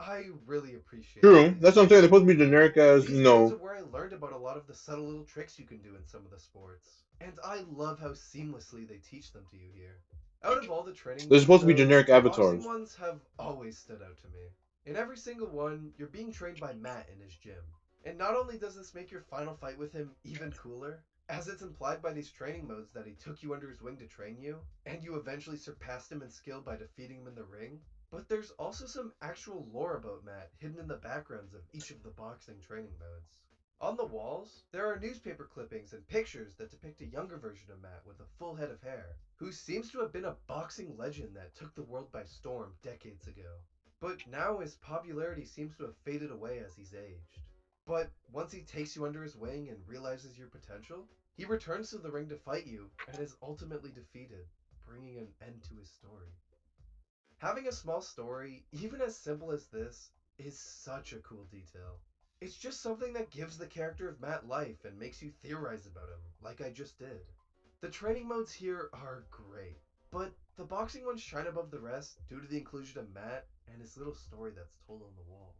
I really appreciate True. these That's what I'm saying. They're supposed to be generic as, These you games know. are where I learned about a lot of the subtle little tricks you can do in some of the sports. And I love how seamlessly they teach them to you here. Out of all the training They're modes, supposed to be though, generic the boxing avatars. ones have always stood out to me. In every single one, you're being trained by Matt in his gym. And not only does this make your final fight with him even cooler, as it's implied by these training modes that he took you under his wing to train you, and you eventually surpassed him in skill by defeating him in the ring, but there's also some actual lore about Matt hidden in the backgrounds of each of the boxing training modes. On the walls, there are newspaper clippings and pictures that depict a younger version of Matt with a full head of hair, who seems to have been a boxing legend that took the world by storm decades ago. But now his popularity seems to have faded away as he's aged. But once he takes you under his wing and realizes your potential, he returns to the ring to fight you and is ultimately defeated, bringing an end to his story. Having a small story, even as simple as this, is such a cool detail. It's just something that gives the character of Matt life and makes you theorize about him, like I just did. The training modes here are great, but the boxing ones shine above the rest due to the inclusion of Matt and his little story that's told on the walls.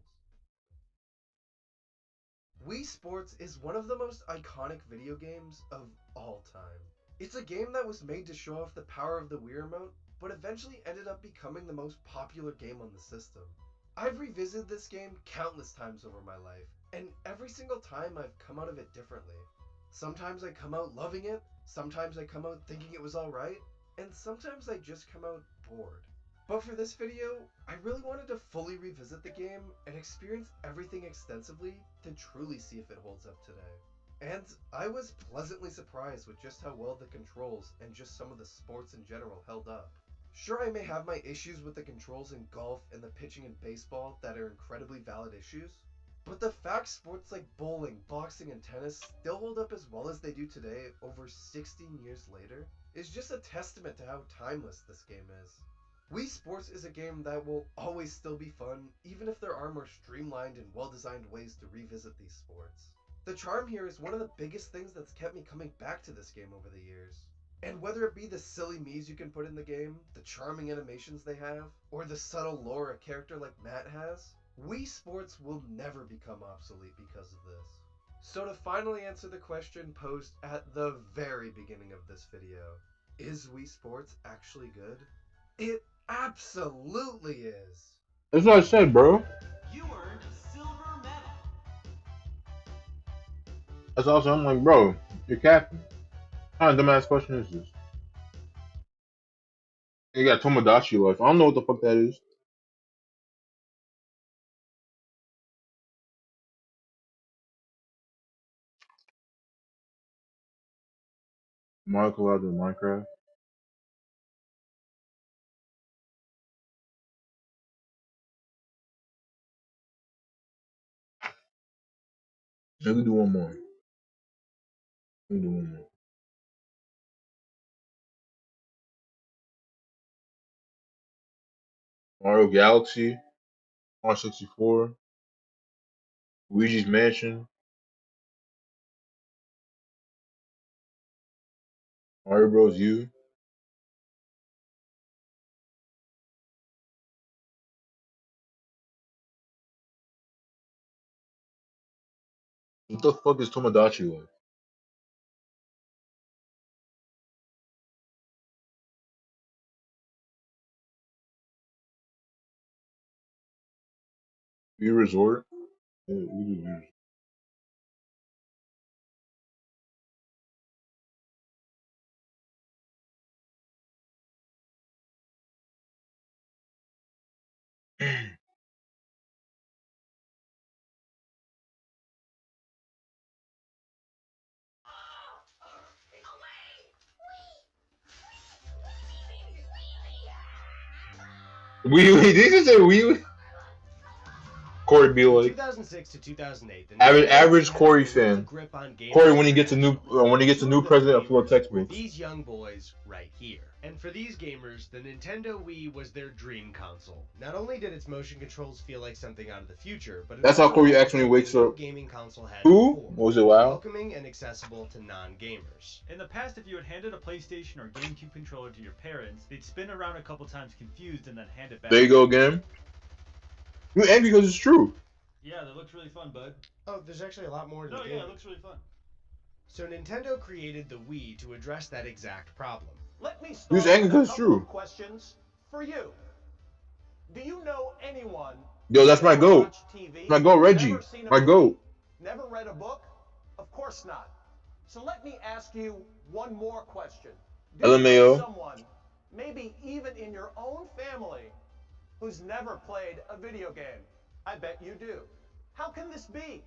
Wii Sports is one of the most iconic video games of all time. It's a game that was made to show off the power of the Wii Remote, but eventually ended up becoming the most popular game on the system. I've revisited this game countless times over my life, and every single time I've come out of it differently. Sometimes I come out loving it, sometimes I come out thinking it was alright, and sometimes I just come out bored. But for this video, I really wanted to fully revisit the game and experience everything extensively to truly see if it holds up today. And I was pleasantly surprised with just how well the controls and just some of the sports in general held up. Sure, I may have my issues with the controls in golf and the pitching in baseball that are incredibly valid issues, but the fact sports like bowling, boxing, and tennis still hold up as well as they do today over 16 years later is just a testament to how timeless this game is. Wii Sports is a game that will always still be fun, even if there are more streamlined and well-designed ways to revisit these sports. The charm here is one of the biggest things that's kept me coming back to this game over the years. And whether it be the silly Miis you can put in the game, the charming animations they have, or the subtle lore a character like Matt has, Wii Sports will never become obsolete because of this. So to finally answer the question posed at the very beginning of this video, is Wii Sports actually good? It absolutely is! That's what I said, bro. You earned a silver medal. That's also, I'm like, bro, you're capping. What kind of dumbass question is this? You got Tomodachi Life. I don't know what the fuck that is. Mario Collab in Minecraft. Let me do one more. Let me do one more. Mario Galaxy, Mario 64, Luigi's Mansion, Mario Bros. U. What the fuck is Tomodachi Life? Wii Resort? Yeah, we do Wii. Wii, did you say Wii? Corey be From like 2006 to 2008, the average Nintendo average Wii had Corey a real fan. grip on gamers Corey when he gets a new internationally. president full of Were textbooks. these young boys right here. And for these gamers, the Nintendo Wii was their dream console. Not only did its motion controls feel like something out of the future, but it That's how also Corey offered actually something wakes no up. gaming console had Who? before. Was it It WoW? welcoming and accessible to non-gamers. In the past, if you had handed a PlayStation or GameCube controller to your parents, they'd spin around a couple times confused and then hand it back. There you go again. You angry because it's true. Yeah, that looks really fun, bud. Oh, there's actually a lot more to the No, game. yeah, it looks really fun. So Nintendo created the Wii to address that exact problem. Let me Who's start angry with a 'cause it's couple true? of questions for you. Do you know anyone? Yo, that's my who's goat. watched TV, My goat, Reggie. never seen a My movie, goat. Never read a book? Of course not. So let me ask you one more question. Do you know LMAO. someone, maybe even in your own family, who's never played a video game? I bet you do. How can this be?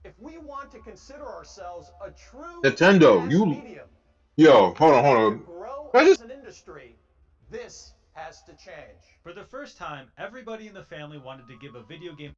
If we want to consider ourselves a true Nintendo, mass you- medium, Yo, hold on, to hold on. grow Can I just- as an industry, this has to change. For the first time, everybody in the family wanted to give a video game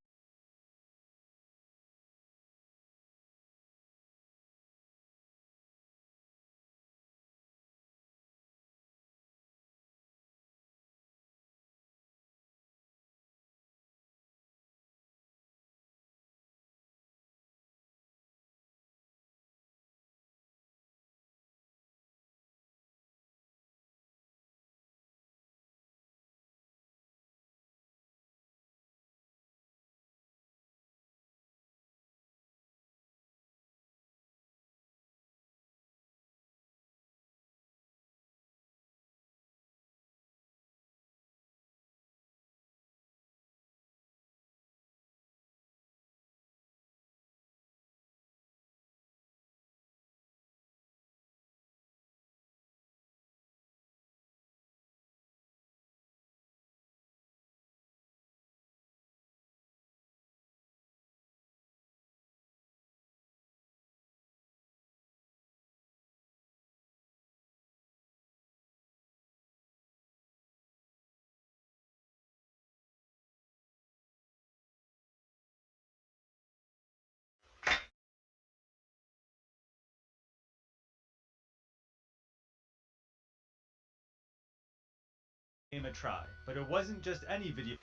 a try. But it wasn't just any video.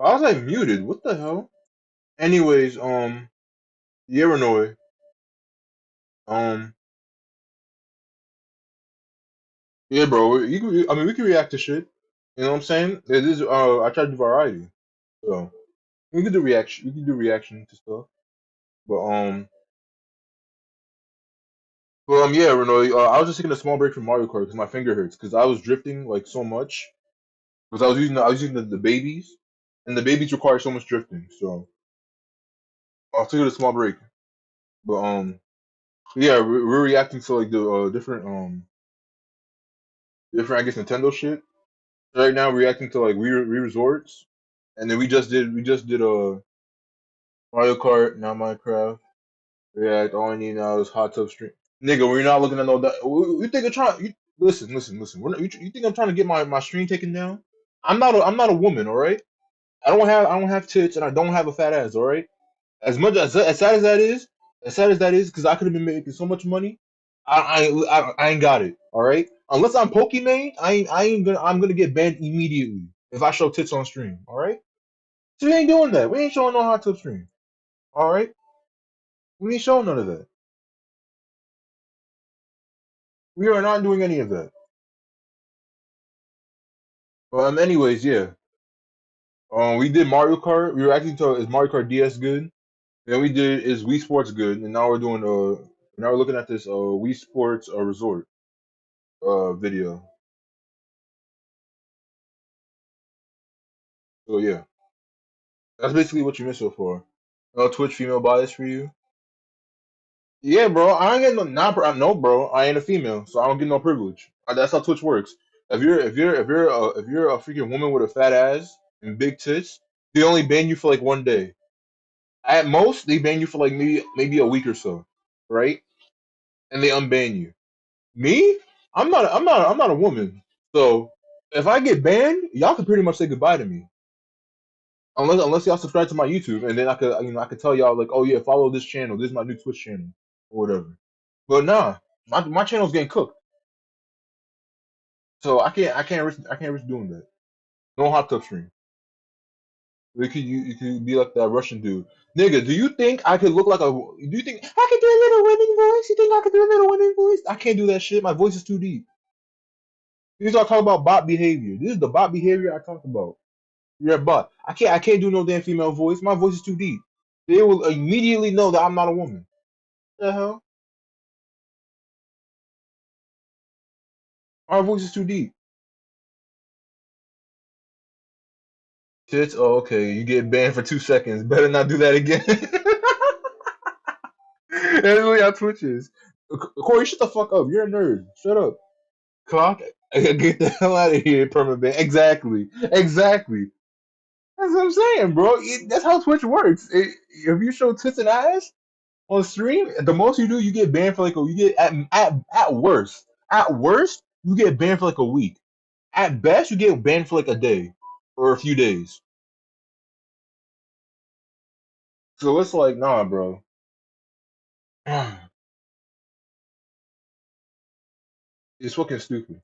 I was like muted. What the hell? Anyways, Yeranoy. Yeah, bro. You can. I mean, we can react to shit. You know what I'm saying? It is. I try to do variety. So we can do reaction. We can do reaction to stuff. But yeah, Renoy. I was just taking a small break from Mario Kart because my finger hurts because I was drifting like so much because I was using the babies, and the babies require so much drifting. So I'll take a small break. But yeah, we're reacting to like the different I guess Nintendo shit. Right now, we're reacting to like Wii Resorts, and then we just did a Mario Kart, not Minecraft. React. All I need now is hot tub stream. Nigga, we're not looking at no. You think I'm trying? Listen. You think I'm trying to get my stream taken down? I'm not a woman, all right. I don't have tits, and I don't have a fat ass, all right. As sad as that is, because I could have been making so much money. I ain't got it, all right. Unless I'm Pokimane, I'm gonna get banned immediately if I show tits on stream, all right. So we ain't doing that. We ain't showing no hot tub stream, all right. We ain't showing none of that. We are not doing any of that. Anyways, yeah. We did Mario Kart. We were actually talking, is Mario Kart DS good? Then we did is Wii Sports good? And now we're doing now we're looking at this Wii Sports Resort video. So yeah, that's basically what you missed so far. No Twitch female bias for you. Yeah, bro. I ain't getting no, bro. I ain't a female, so I don't get no privilege. That's how Twitch works. If you're a freaking woman with a fat ass and big tits, they only ban you for like one day. At most, they ban you for like maybe a week or so, right? And they unban you. Me? I'm not a woman. So if I get banned, y'all can pretty much say goodbye to me. Unless y'all subscribe to my YouTube, and then I could tell y'all like, oh yeah, follow this channel. This is my new Twitch channel or whatever. But nah, my channel's getting cooked, so I can't risk doing that. No hot tub stream. You could be like that Russian dude, nigga. Do you think I could look like a? Do you think I could do a little women voice? You think I could do a little women voice? I can't do that shit. My voice is too deep. These are talking about bot behavior. This is the bot behavior I talked about. You're a bot. I can't do no damn female voice. My voice is too deep. They will immediately know that I'm not a woman. The hell? My voice is too deep. Tits? Oh, okay. You get banned for 2 seconds. Better not do that again. That's really how Twitch is. Corey, shut the fuck up. You're a nerd. Shut up. Clock. Get the hell out of here, permaban. Exactly. Exactly. That's what I'm saying, bro. That's how Twitch works. If you show tits and ass on stream, the most you do, you get banned for like you get at worst, you get banned for like a week. At best, you get banned for like a day or a few days. So it's like, nah, bro. It's fucking stupid.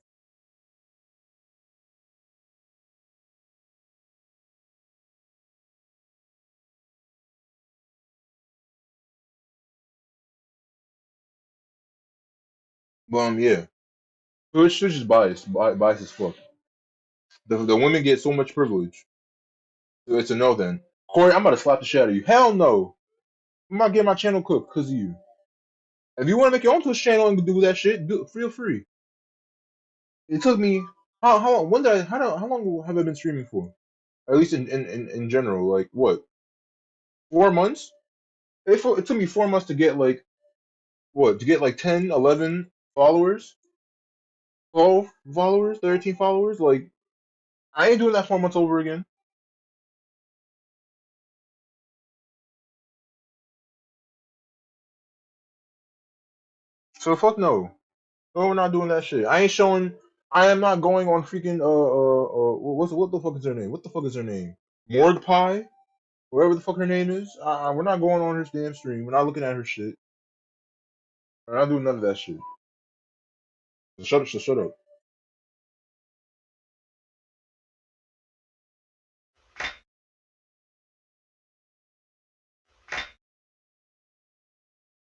But yeah, Twitch is biased, biased as fuck. The women get so much privilege. So it's a no then. Corey, I'm about to slap the shit out of you. Hell no. I'm not getting my channel cooked because of you. If you want to make your own Twitch channel and do that shit, feel free. It took me how long? When did I? How long have I been streaming for? At least in general, like what? 4 months? It took me 4 months to get like what? To get like 10, 11 followers, 12 followers, 13 followers. Like I ain't doing that 4 months over again. So fuck no. No, we're not doing that shit. I ain't showing. I am not going on freaking what the fuck is her name? What the fuck is her name? Morgue Pie, whatever the fuck her name is. We're not going on her damn stream. We're not looking at her shit. We're not doing none of that shit. So shut up. So shut up.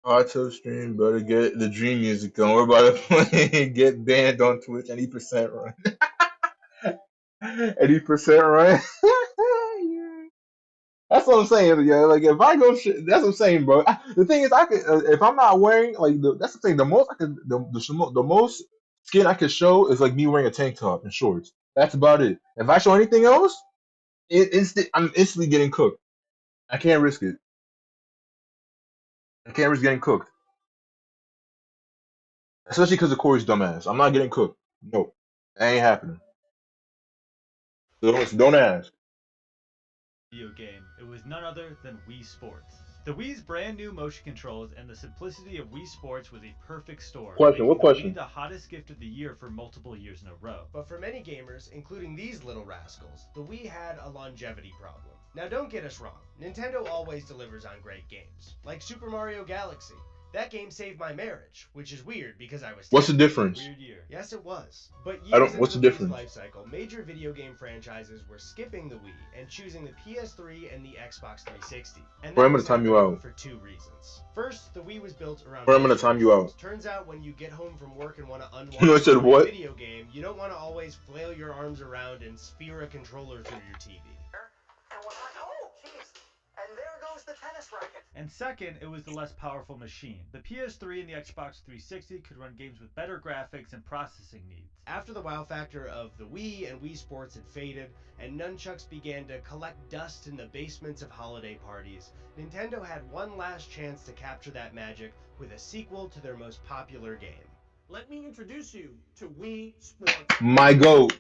Auto stream, better get the dream music on. We're about to play. Get banned on Twitch. 80% run. 80% run. Yeah. That's what I'm saying. Yeah, like if I go, that's what I'm saying, bro. The thing is, I could if I'm not wearing like that's the thing. The most I could, the most skin I could show is like me wearing a tank top and shorts. That's about it. If I show anything else, I'm instantly getting cooked. I can't risk it. I can't risk getting cooked, especially because of Corey's dumbass. I'm not getting cooked. No, that ain't happening. So don't ask. Video game, it was none other than Wii Sports. The Wii's brand new motion controls and the simplicity of Wii Sports was a perfect storm, Question. What making the question? Wii the hottest gift of the year for multiple years in a row. But for many gamers, including these little rascals, the Wii had a longevity problem. Now don't get us wrong, Nintendo always delivers on great games, like Super Mario Galaxy. That game saved my marriage, which is weird because I was 10. What's the difference? Weird year. Yes, it was. But I years don't. What's into the the Wii's difference? life cycle, major video game franchises were skipping the Wii and choosing the PS3 and the Xbox 360. And Bro, that I'm gonna was time you happening out. for two reasons. First, the Wii was built around. Bro, I'm gonna time you out. Turns out when you get home from work and want to unwind No, I said and what? play a video game, you don't want to always flail your arms around and spear a controller through your TV. And was like, oh, jeez. And there goes the tennis racket. And second, it was the less powerful machine. The PS3 and the Xbox 360 could run games with better graphics and processing needs. After the wow factor of the Wii and Wii Sports had faded, and nunchucks began to collect dust in the basements of holiday parties, Nintendo had one last chance to capture that magic with a sequel to their most popular game. Let me introduce you to Wii Sports, My goat.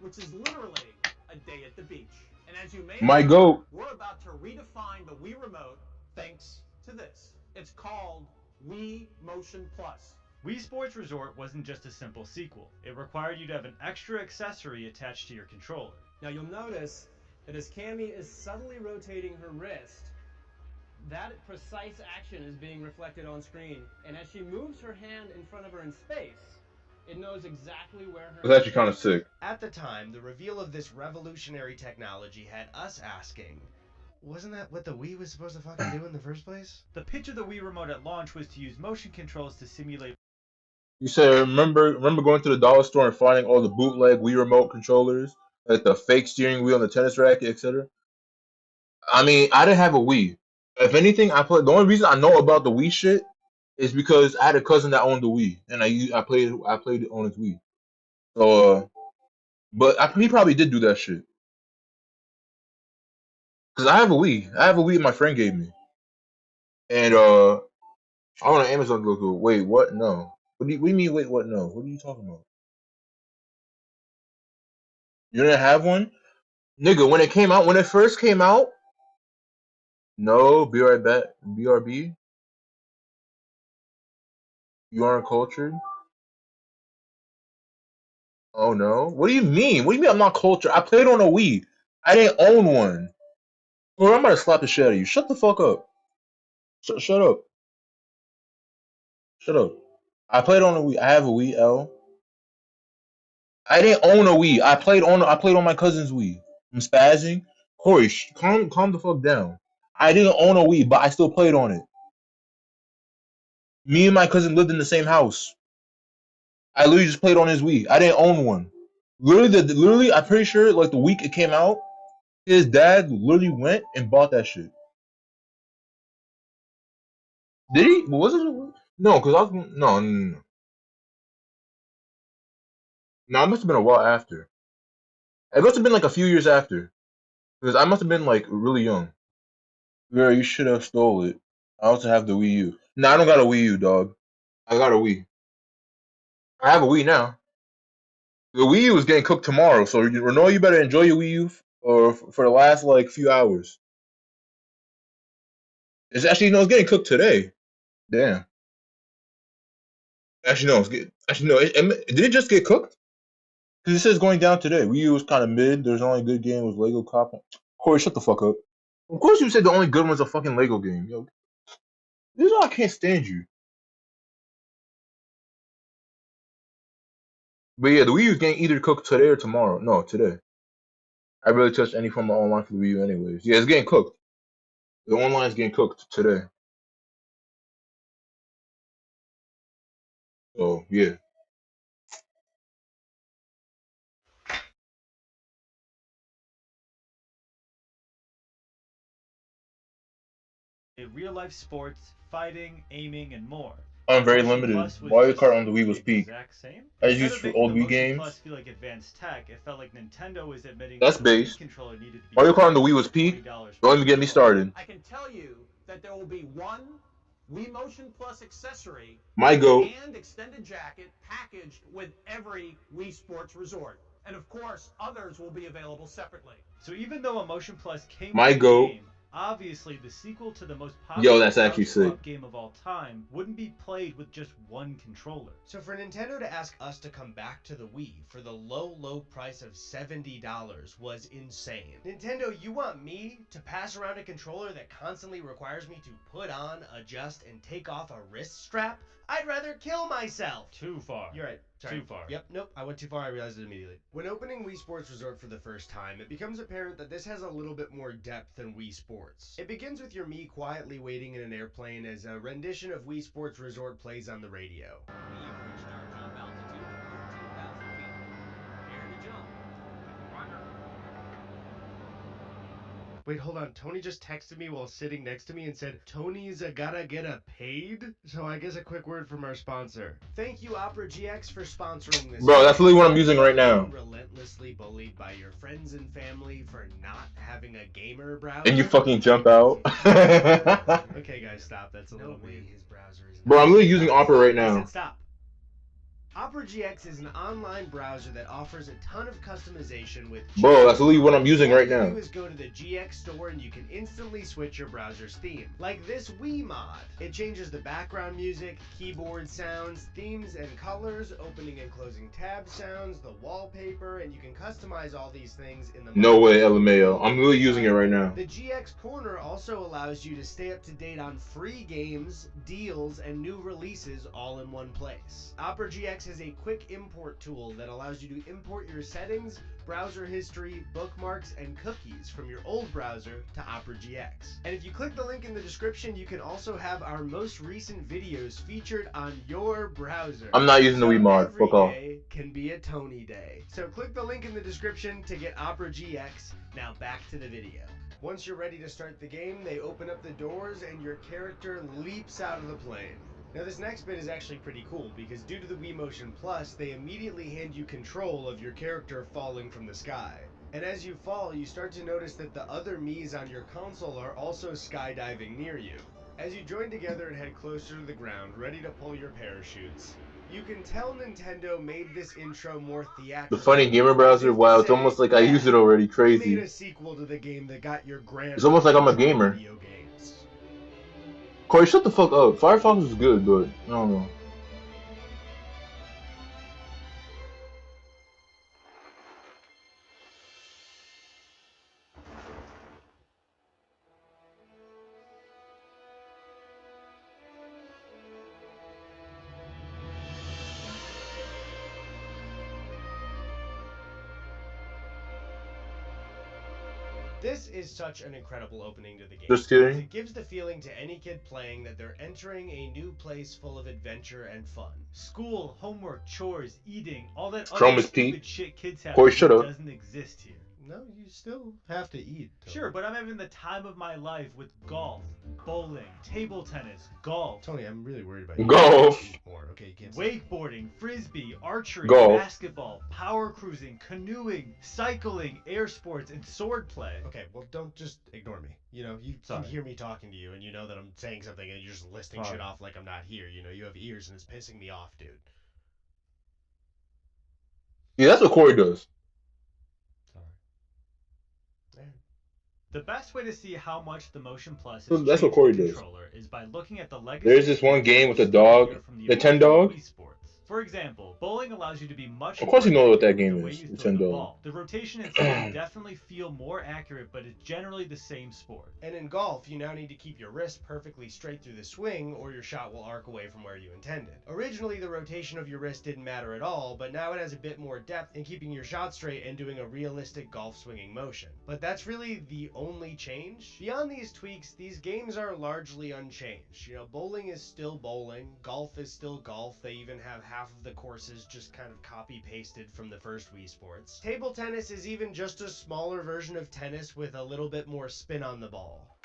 which is literally a day at the beach. And as you may My know, goat. we're about to redefine the Wii Remote thanks to this. It's called Wii Motion Plus. Wii Sports Resort wasn't just a simple sequel. It required you to have an extra accessory attached to your controller. Now you'll notice that as Cammy is subtly rotating her wrist, that precise action is being reflected on screen, and as she moves her hand in front of her in space, it knows exactly where her... It's actually kind of sick. At the time, the reveal of this revolutionary technology had us asking, wasn't that what the Wii was supposed to fucking do in the first place? The pitch of the Wii remote at launch was to use motion controls to simulate... You said, remember going to the dollar store and finding all the bootleg Wii remote controllers, like the fake steering wheel and the tennis racket, etc. I mean, I didn't have a Wii. If anything, I played. The only reason I know about the Wii shit is because I had a cousin that owned the Wii, and I played it on his Wii. So, he probably did do that shit. Cause I have a Wii. I have a Wii my friend gave me, and I went on Amazon to go. Wait, what? No. What do you mean? Wait, what? No. What are you talking about? You didn't have one, nigga. When it first came out. No, be right back. BRB. You aren't cultured. Oh no. What do you mean? What do you mean I'm not cultured? I played on a Wii. I didn't own one. Bro, I'm gonna slap the shit out of you. Shut the fuck up. Shut up. Shut up. I played on a Wii. I have a Wii L. I didn't own a Wii. I played on my cousin's Wii. I'm spazzing. Corey, calm the fuck down. I didn't own a Wii, but I still played on it. Me and my cousin lived in the same house. I literally just played on his Wii. I didn't own one. Literally, I'm pretty sure like the week it came out, his dad literally went and bought that shit. Did he? Was it? No, because I was no. No, it must have been a while after. It must have been like a few years after, because I must have been like really young. Girl, you should have stole it. I also have the Wii U. No, I don't got a Wii U, dog. I got a Wii. I have a Wii now. The Wii U is getting cooked tomorrow, so Renault, you better enjoy your Wii U for the last like few hours. It's getting cooked today. Damn. Actually, no. Did it just get cooked? Because it says going down today. Wii U was kind of mid. There's only good game was Lego Cop. Corey, shut the fuck up. Of course, you said the only good one's a fucking Lego game. Yo, this is why I can't stand you. But yeah, the Wii U is getting either cooked today or tomorrow. No, today. I barely touched any form of online for the Wii U anyways. Yeah, it's getting cooked. The online is getting cooked today. So, yeah. real-life sports, fighting, aiming, and more. I'm very limited. Mario Kart on the Wii was peak. I used for old Wii games. Plus feel like advanced tech, it felt like Nintendo was admitting that's that base. The controller needed to be Mario Kart on the Wii was peak. Don't even get me started. I can tell you that there will be one Wii Motion Plus accessory My goat. and extended jacket packaged with every Wii Sports Resort. And of course, others will be available separately. So even though a Motion Plus came My with the goat. game, obviously the sequel to the most popular that's actually sick. game of all time wouldn't be played with just one controller. So for Nintendo to ask us to come back to the Wii for the low price of $70 was insane. Nintendo, you want me to pass around a controller that constantly requires me to put on, adjust, and take off a wrist strap? I'd rather kill myself. Too far. You're right. Sorry. Too far. Yep, nope, I went too far, I realized it immediately. When opening Wii Sports Resort for the first time, it becomes apparent that this has a little bit more depth than Wii Sports. It begins with your me quietly waiting in an airplane as a rendition of Wii Sports Resort plays on the radio. We have reached our jump altitude of 14,000 feet. Prepare to jump. Roger. Wait, hold on. Tony just texted me while sitting next to me and said, Tony's gotta get a paid? So I guess a quick word from our sponsor. Thank you, Opera GX, for sponsoring this. Bro, that's literally what I'm using right now. Relentlessly bullied by your friends and family for not having a gamer browser. And you fucking jump out. Okay, guys, stop. That's a little mean. His browser is Bro, I'm literally using Opera right I now. said stop. Opera GX is an online browser that offers a ton of customization with Bro, that's literally what I'm using all right you now. do is go to the GX store and you can instantly switch your browser's theme. Like this Wii mod. It changes the background music, keyboard sounds, themes and colors, opening and closing tab sounds, the wallpaper, and you can customize all these things in the No way, LMAO. I'm literally using it right now. The GX Corner also allows you to stay up to date on free games, deals, and new releases all in one place. Opera GX has a quick import tool that allows you to import your settings, browser history, bookmarks, and cookies from your old browser to Opera GX. And if you click the link in the description, you can also have our most recent videos featured on your browser. I'm not using the Wii mod. Every Fuck off. day can be a Tony day. So click the link in the description to get Opera GX. Now back to the video. Once you're ready to start the game, they open up the doors and your character leaps out of the plane. Now this next bit is actually pretty cool because due to the Wii Motion Plus, they immediately hand you control of your character falling from the sky. And as you fall, you start to notice that the other Miis on your console are also skydiving near you. As you join together and head closer to the ground, ready to pull your parachutes, you can tell Nintendo made this intro more theatrical. The funny gamer browser, wow, it's almost like I used it already. We made Crazy. a sequel to the game that got your grand. It's almost like I'm a gamer. Video games. Corey, shut the fuck up. Firefox is good, but I don't know. This is such an incredible opening to the game. Just kidding. It gives the feeling to any kid playing that they're entering a new place full of adventure and fun. School, homework, chores, eating, all that Chrome other is Pete. stupid shit kids have Corey, to shut do up. doesn't exist here. No, you still have to eat. Tony. Sure, but I'm having the time of my life with golf, bowling, table tennis, golf, Tony, I'm really worried about you. Golf. Eat more, okay? You can't say wakeboarding, frisbee, archery, Golf. basketball, power cruising, canoeing, cycling, air sports, and sword play. Okay, well, don't just ignore me. You know, you Sorry. can hear me talking to you, and you know that I'm saying something, and you're just listing Sorry. shit off like I'm not here. You know, you have ears, and it's pissing me off, dude. Yeah, that's what Corey does. Sorry. The best way to see how much the Motion Plus Well, is that's what changed Corey the does. controller is by looking at the legacy. There's this one game with a dog, from the the 10 original dog. Wii Sports. For example, bowling allows you to be much. Of course you more know what that accurate game with the way is, you the throw 10 the dog. ball. The rotation and spin definitely feel more accurate, but it's generally the same sport. And in golf, you now need to keep your wrist perfectly straight through the swing, or your shot will arc away from where you intended. Originally, the rotation of your wrist didn't matter at all, but now it has a bit more depth in keeping your shot straight and doing a realistic golf swinging motion. But that's really the only change. Beyond these tweaks, these games are largely unchanged. You know, bowling is still bowling, golf is still golf. They even have half of the courses just kind of copy-pasted from the first Wii Sports. Table tennis is even just a smaller version of tennis with a little bit more spin on the ball.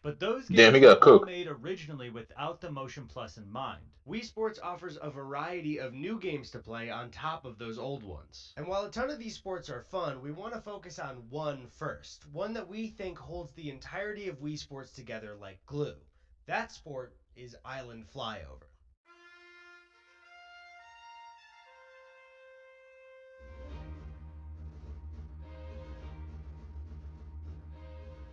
But those Damn, games he got were all cooked. made originally without the Motion Plus in mind. Wii Sports offers a variety of new games to play on top of those old ones. And while a ton of these sports are fun, we want to focus on one first. One that we think holds the entirety of Wii Sports together like glue. That sport is Island Flyover.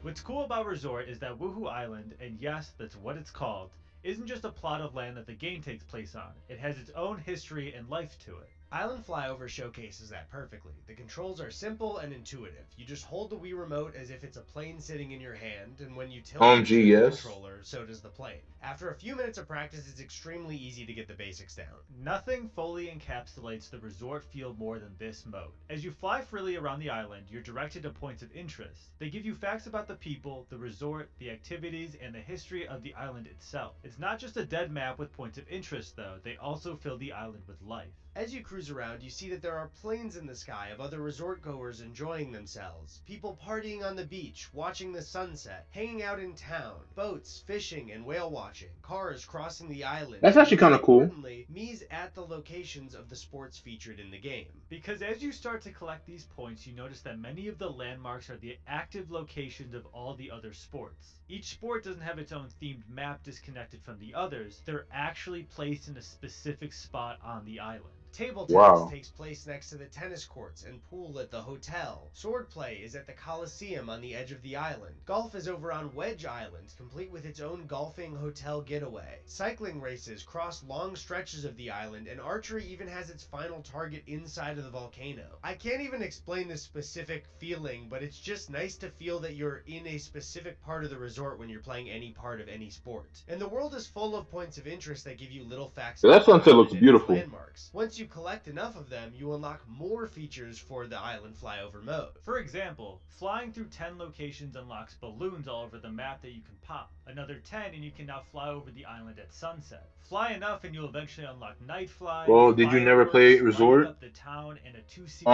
What's cool about Resort is that Woohoo Island, and yes, that's what it's called, isn't just a plot of land that the game takes place on. It has its own history and life to it. Island Flyover showcases that perfectly. The controls are simple and intuitive. You just hold the Wii Remote as if it's a plane sitting in your hand, and when you tilt OMG, the yes. controller, so does the plane. After a few minutes of practice, it's extremely easy to get the basics down. Nothing fully encapsulates the resort feel more than this mode. As you fly freely around the island, you're directed to points of interest. They give you facts about the people, the resort, the activities, and the history of the island itself. It's not just a dead map with points of interest though, they also fill the island with life. As you cruise around, you see that there are planes in the sky of other resort goers enjoying themselves, people partying on the beach, watching the sunset, hanging out in town, boats, fishing, and whale watching, cars crossing the island. That's actually kind of cool. Importantly, Mii's at the locations of the sports featured in the game. Because as you start to collect these points, you notice that many of the landmarks are the active locations of all the other sports. Each sport doesn't have its own themed map disconnected from the others, they're actually placed in a specific spot on the island. Table tennis Wow. takes place next to the tennis courts and pool at the hotel. Swordplay is at the Coliseum on the edge of the island. Golf is over on Wedge Island, complete with its own golfing hotel getaway. Cycling races cross long stretches of the island, and archery even has its final target inside of the volcano. I can't even explain this specific feeling, but it's just nice to feel that you're in a specific part of the resort when you're playing any part of any sport. And the world is full of points of interest that give you little facts Yeah, that about the sunset looks island and its beautiful. landmarks. Once you collect enough of them, you unlock more features for the island flyover mode. For example, flying through 10 locations unlocks balloons all over the map that you can pop. Another 10 and you can now fly over the island at sunset. Fly enough and you'll eventually unlock night flying. Well, did you never play fireworks, Resort? lighting up the town, and a 2-seat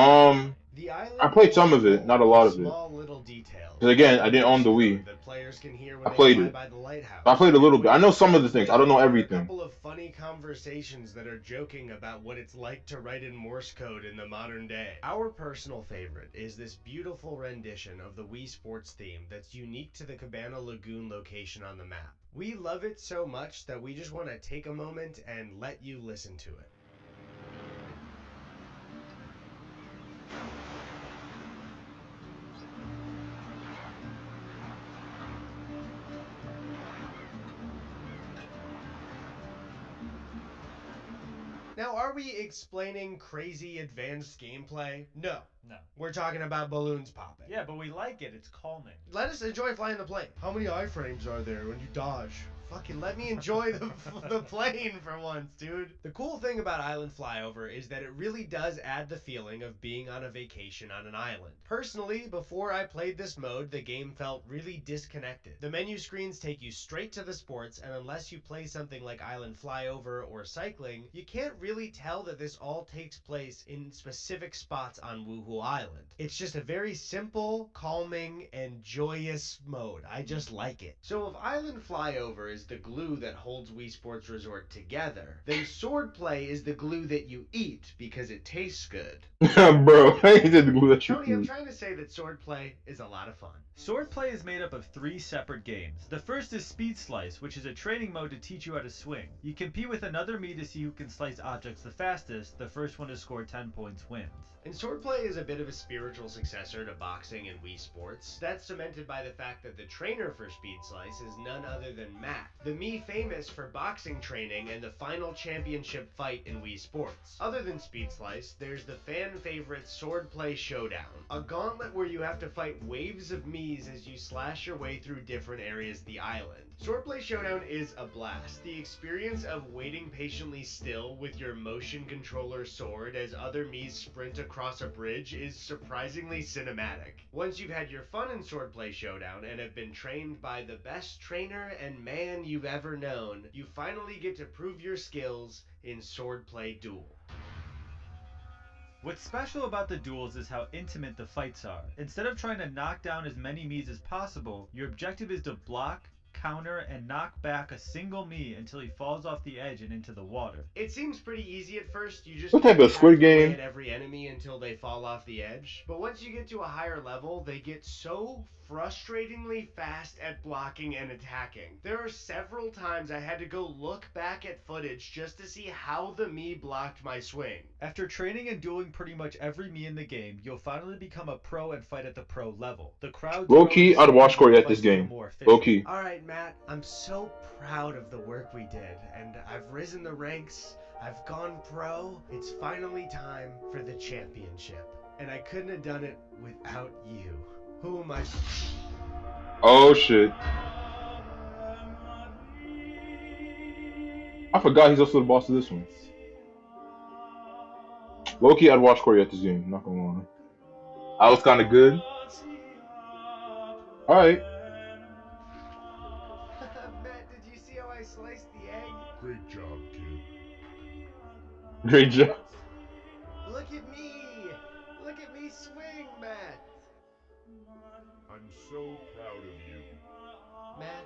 The island I played some of it, is not a lot of it. small little details. 'Cause again, I didn't own the Wii. That players can hear I when they played fly it. by the lighthouse. I played a little bit. I know some of the things. I don't know A everything. couple of funny conversations that are joking about what it's like to write in Morse code in the modern day. Our personal favorite is this beautiful rendition of the Wii Sports theme that's unique to the Cabana Lagoon location on the map. We love it so much that we just want to take a moment and let you listen to it. Now, are we explaining crazy advanced gameplay? No. No. We're talking about balloons popping. Yeah, but we like it. It's calming. Let us enjoy flying the plane. How many iframes are there when you dodge? Fucking let me enjoy the plane for once, dude. The cool thing about Island Flyover is that it really does add the feeling of being on a vacation on an island. Personally, before I played this mode, the game felt really disconnected. The menu screens take you straight to the sports, and unless you play something like Island Flyover or cycling, you can't really tell that this all takes place in specific spots on Wuhu Island. It's just a very simple, calming, and joyous mode. I just like it. So if Island Flyover is the glue that holds Wii Sports Resort together, then Swordplay is the glue that you eat because it tastes good. Bro, I did the glue that you Tony, I'm eat. trying to say that Swordplay is a lot of fun. Swordplay is made up of 3 separate games. The first is Speed Slice, which is a training mode to teach you how to swing. You compete with another Mii to see who can slice objects the fastest. The first one to score 10 points wins. And Swordplay is a bit of a spiritual successor to boxing and Wii Sports. That's cemented by the fact that the trainer for Speed Slice is none other than Matt, the Mii famous for boxing training and the final championship fight in Wii Sports. Other than Speed Slice, there's the fan favorite Swordplay Showdown, a gauntlet where you have to fight waves of Miis as you slash your way through different areas of the island. Swordplay Showdown is a blast. The experience of waiting patiently still with your motion controller sword as other Miis sprint across a bridge is surprisingly cinematic. Once you've had your fun in Swordplay Showdown and have been trained by the best trainer and man you've ever known, you finally get to prove your skills in Swordplay Duel. What's special about the duels is how intimate the fights are. Instead of trying to knock down as many Miis as possible, your objective is to block, counter, and knock back a single Mii until he falls off the edge and into the water. It seems pretty easy at first. You just What type of Squid hack away Game? at every enemy until they fall off the edge. But once you get to a higher level, they get so frustratingly fast at blocking and attacking. There are several times I had to go look back at footage just to see how the Mii blocked my swing. After training and dueling pretty much every Mii in the game, you'll finally become a pro and fight at the pro level. The crowd Low-key, I'd watch Corey at this game. Low-key. Alright, Matt, I'm so proud of the work we did, and I've risen the ranks, I've gone pro. It's finally time for the championship. And I couldn't have done it without you. Who am I? Oh shit. I forgot he's also the boss of this one. Low-key, I'd watch Corey at this game, not gonna lie. I was kinda good. Alright. Matt, did you see how I sliced the egg? Great job, kid. Great job. proud of you. Matt,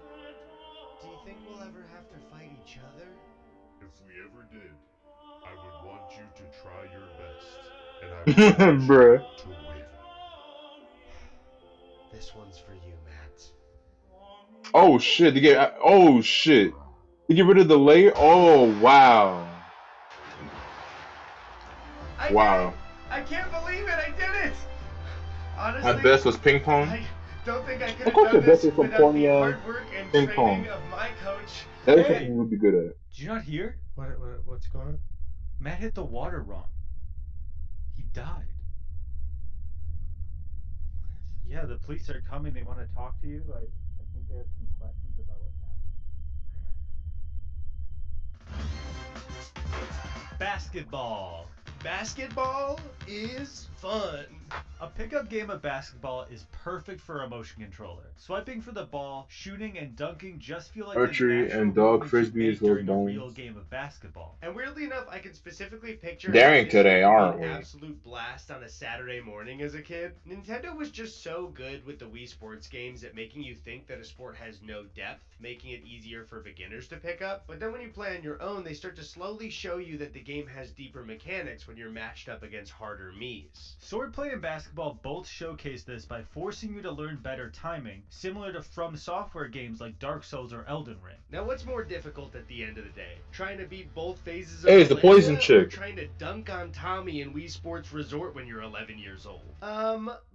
do you think we'll ever have to fight each other? If we ever did, I would want you to try your best, and I would want you Bruh. to win. This one's for you, Matt. Oh shit, they get oh shit. They get rid of the layer? Oh wow. I Wow. did it! I can't believe it! I did it! My Honestly, best was ping pong. I don't think I could Of have course done the best this is some without the corny hard work and ping training pong. of my coach. That is Hey. something you would be good at. Did you not hear? What's going on? Matt hit the water wrong. He died. Yeah, the police are coming. They want to talk to you. I think they have some questions about what happened. Basketball. Basketball is fun. A pickup game of basketball is perfect for a motion controller. Swiping for the ball, shooting, and dunking just feel like Archery the natural and dog movements you frisbee make as well as during a real bones. game of basketball. And weirdly enough, I can specifically picture Daring how this today, would be aren't an we? absolute blast on a Saturday morning as a kid. Nintendo was just so good with the Wii Sports games at making you think that a sport has no depth, making it easier for beginners to pick up. But then when you play on your own, they start to slowly show you that the game has deeper mechanics when you're matched up against harder Miis. Swordplay and basketball both showcase this by forcing you to learn better timing, similar to From Software games like Dark Souls or Elden Ring. Now, what's more difficult at the end of the day? Trying to beat both phases of Hey, it's the Valencia, poison or chick. trying to dunk on Tommy in Wii Sports Resort when you're 11 years old?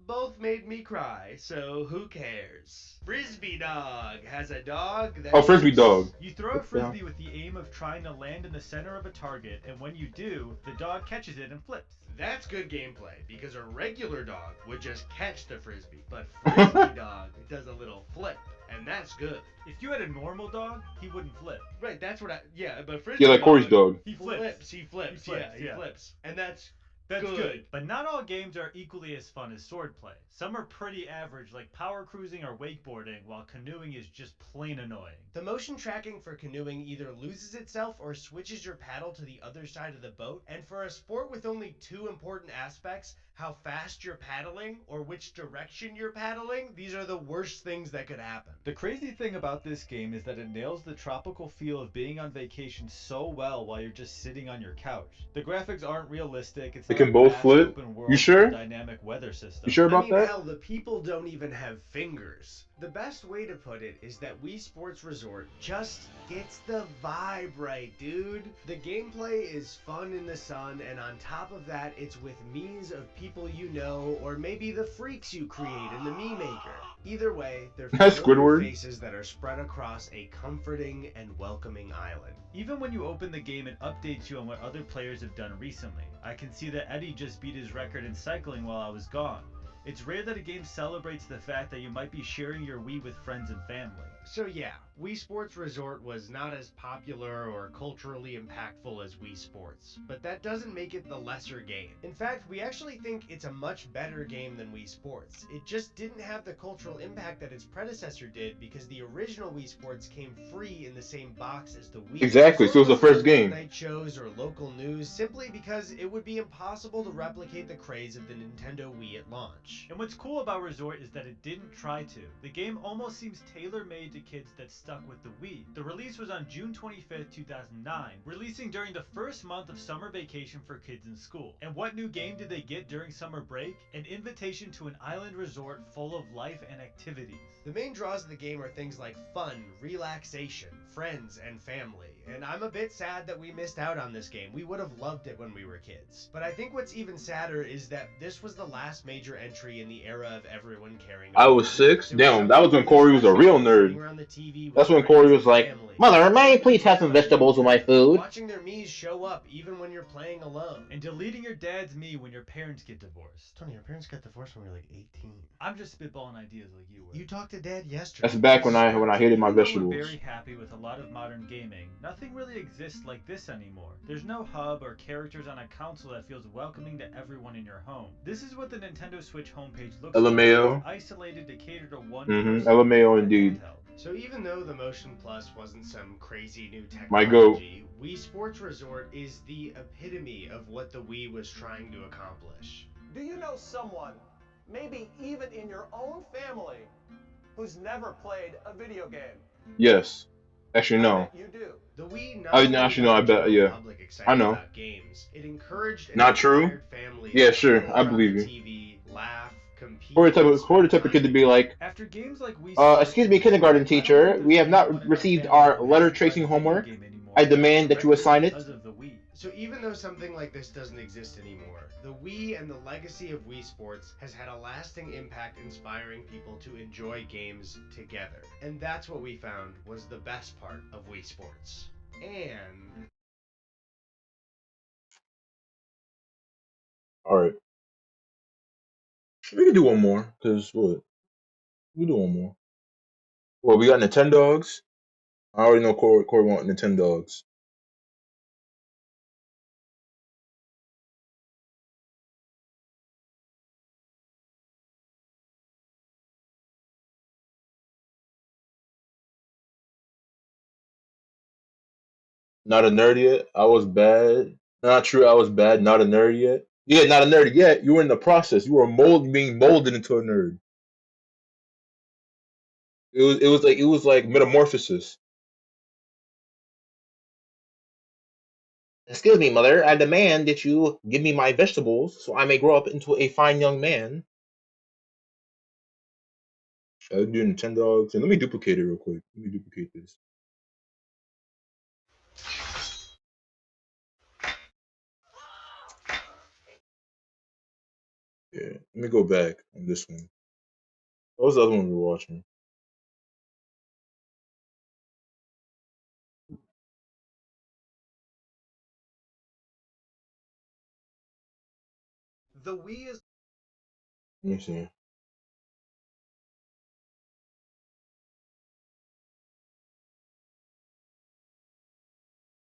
Both made me cry, so who cares? Frisbee Dog has a dog that Oh, Frisbee shoots- Dog. You throw a What's that? frisbee with the aim of trying to land in the center of a target, and when you do, the dog catches it and flips. That's good gameplay, because a regular dog would just catch the frisbee, but Frisbee Dog does a little flip, and that's good. If you had a normal dog, he wouldn't flip. Right, that's what but Frisbee Yeah, like Corey's dog. He flips. He flips, He flips, he yeah. flips. And that's That's Good. good. But not all games are equally as fun as swordplay. Some are pretty average, like power cruising or wakeboarding, while canoeing is just plain annoying. The motion tracking for canoeing either loses itself or switches your paddle to the other side of the boat, and for a sport with only two important aspects, how fast you're paddling or which direction you're paddling, these are the worst things that could happen. The crazy thing about this game is that it nails the tropical feel of being on vacation so well while you're just sitting on your couch. The graphics aren't realistic. It's They not can a both vast flip? open world You with sure? a dynamic weather system. You sure about that? Hell, the people don't even have fingers. The best way to put it is that Wii Sports Resort just gets the vibe right, dude. The gameplay is fun in the sun, and on top of that, it's with Miis of people you know, or maybe the freaks you create in the Mii Maker. Either way, they're That's familiar Squidward. faces that are spread across a comforting and welcoming island. Even when you open the game, it updates you on what other players have done recently. I can see that Eddie just beat his record in cycling while I was gone. It's rare that a game celebrates the fact that you might be sharing your Wii with friends and family. So yeah, Wii Sports Resort was not as popular or culturally impactful as Wii Sports, but that doesn't make it the lesser game. In fact, we actually think it's a much better game than Wii Sports. It just didn't have the cultural impact that its predecessor did because the original Wii Sports came free in the same box as the Wii. Exactly, so it was the first game. Night shows or local news simply because it would be impossible to replicate the craze of the Nintendo Wii at launch. And what's cool about Resort is that it didn't try to. The game almost seems tailor-made to kids that stuck with the Wii. The release was on June 25th, 2009, releasing during the first month of summer vacation for kids in school. And what new game did they get during summer break? An invitation to an island resort full of life and activities. The main draws of the game are things like fun, relaxation, friends, and family. And I'm a bit sad that we missed out on this game. We would have loved it when we were kids. But I think what's even sadder is that this was the last major entry in the era of everyone caring I about was food. 6? There Damn, was that was when something Corey was a real sitting nerd. around the TV with That's when friends Corey was and like, family. Mother, may I please have some vegetables with my food? Watching their Miis show up even when you're playing alone. And deleting your dad's Mii when your parents get divorced. Tony, your parents got divorced when we were like 18. I'm just spitballing ideas like you were. You talked to Dad yesterday. That's back when I hated my Even though vegetables. We're very happy with a lot of modern gaming. Nothing really exists like this anymore. There's no hub or characters on a console that feels welcoming to everyone in your home. This is what the Nintendo Switch homepage looks LMAO. like. Isolated to cater to one Mhm, person LMAO and indeed. handheld. So even though the Motion Plus wasn't some crazy new My goat. technology, Wii Sports Resort is the epitome of what the Wii was trying to accomplish. Do you know someone, maybe even in your own family, who's never played a video game. Yes. Actually, I no. bet you do. The Wii not I only actually got know. I the bet. general Yeah. public I excited know. about games, it encouraged and Not true. inspired families Yeah, to sure. huddle I around believe the you. TV, laugh, compete, Or and the spend type of kid to time be like, After games like Wii Sports excuse and me, Wii kindergarten U, I don't teacher, think we there's have not anyone in our received family our who letter hasn't tried tracing a video homework. game anymore, I demand that you directly assign it. because of the Wii. So even though something like this doesn't exist anymore, the Wii and the legacy of Wii Sports has had a lasting impact inspiring people to enjoy games together. And that's what we found was the best part of Wii Sports. And Alright. We can do one more, because what? We can do one more. Well, we got Nintendogs. I already know Corey want Nintendogs. Not a nerd yet. I was bad. Not true. I was bad. Not a nerd yet. Yeah, not a nerd yet. You were in the process. You were being molded into a nerd. It was like metamorphosis. Excuse me, mother. I demand that you give me my vegetables so I may grow up into a fine young man. Should I do Nintendogs? And let me duplicate it real quick. Let me duplicate this. Yeah. Let me go back on this one. What was the other one we were watching? The Wii is Let me see.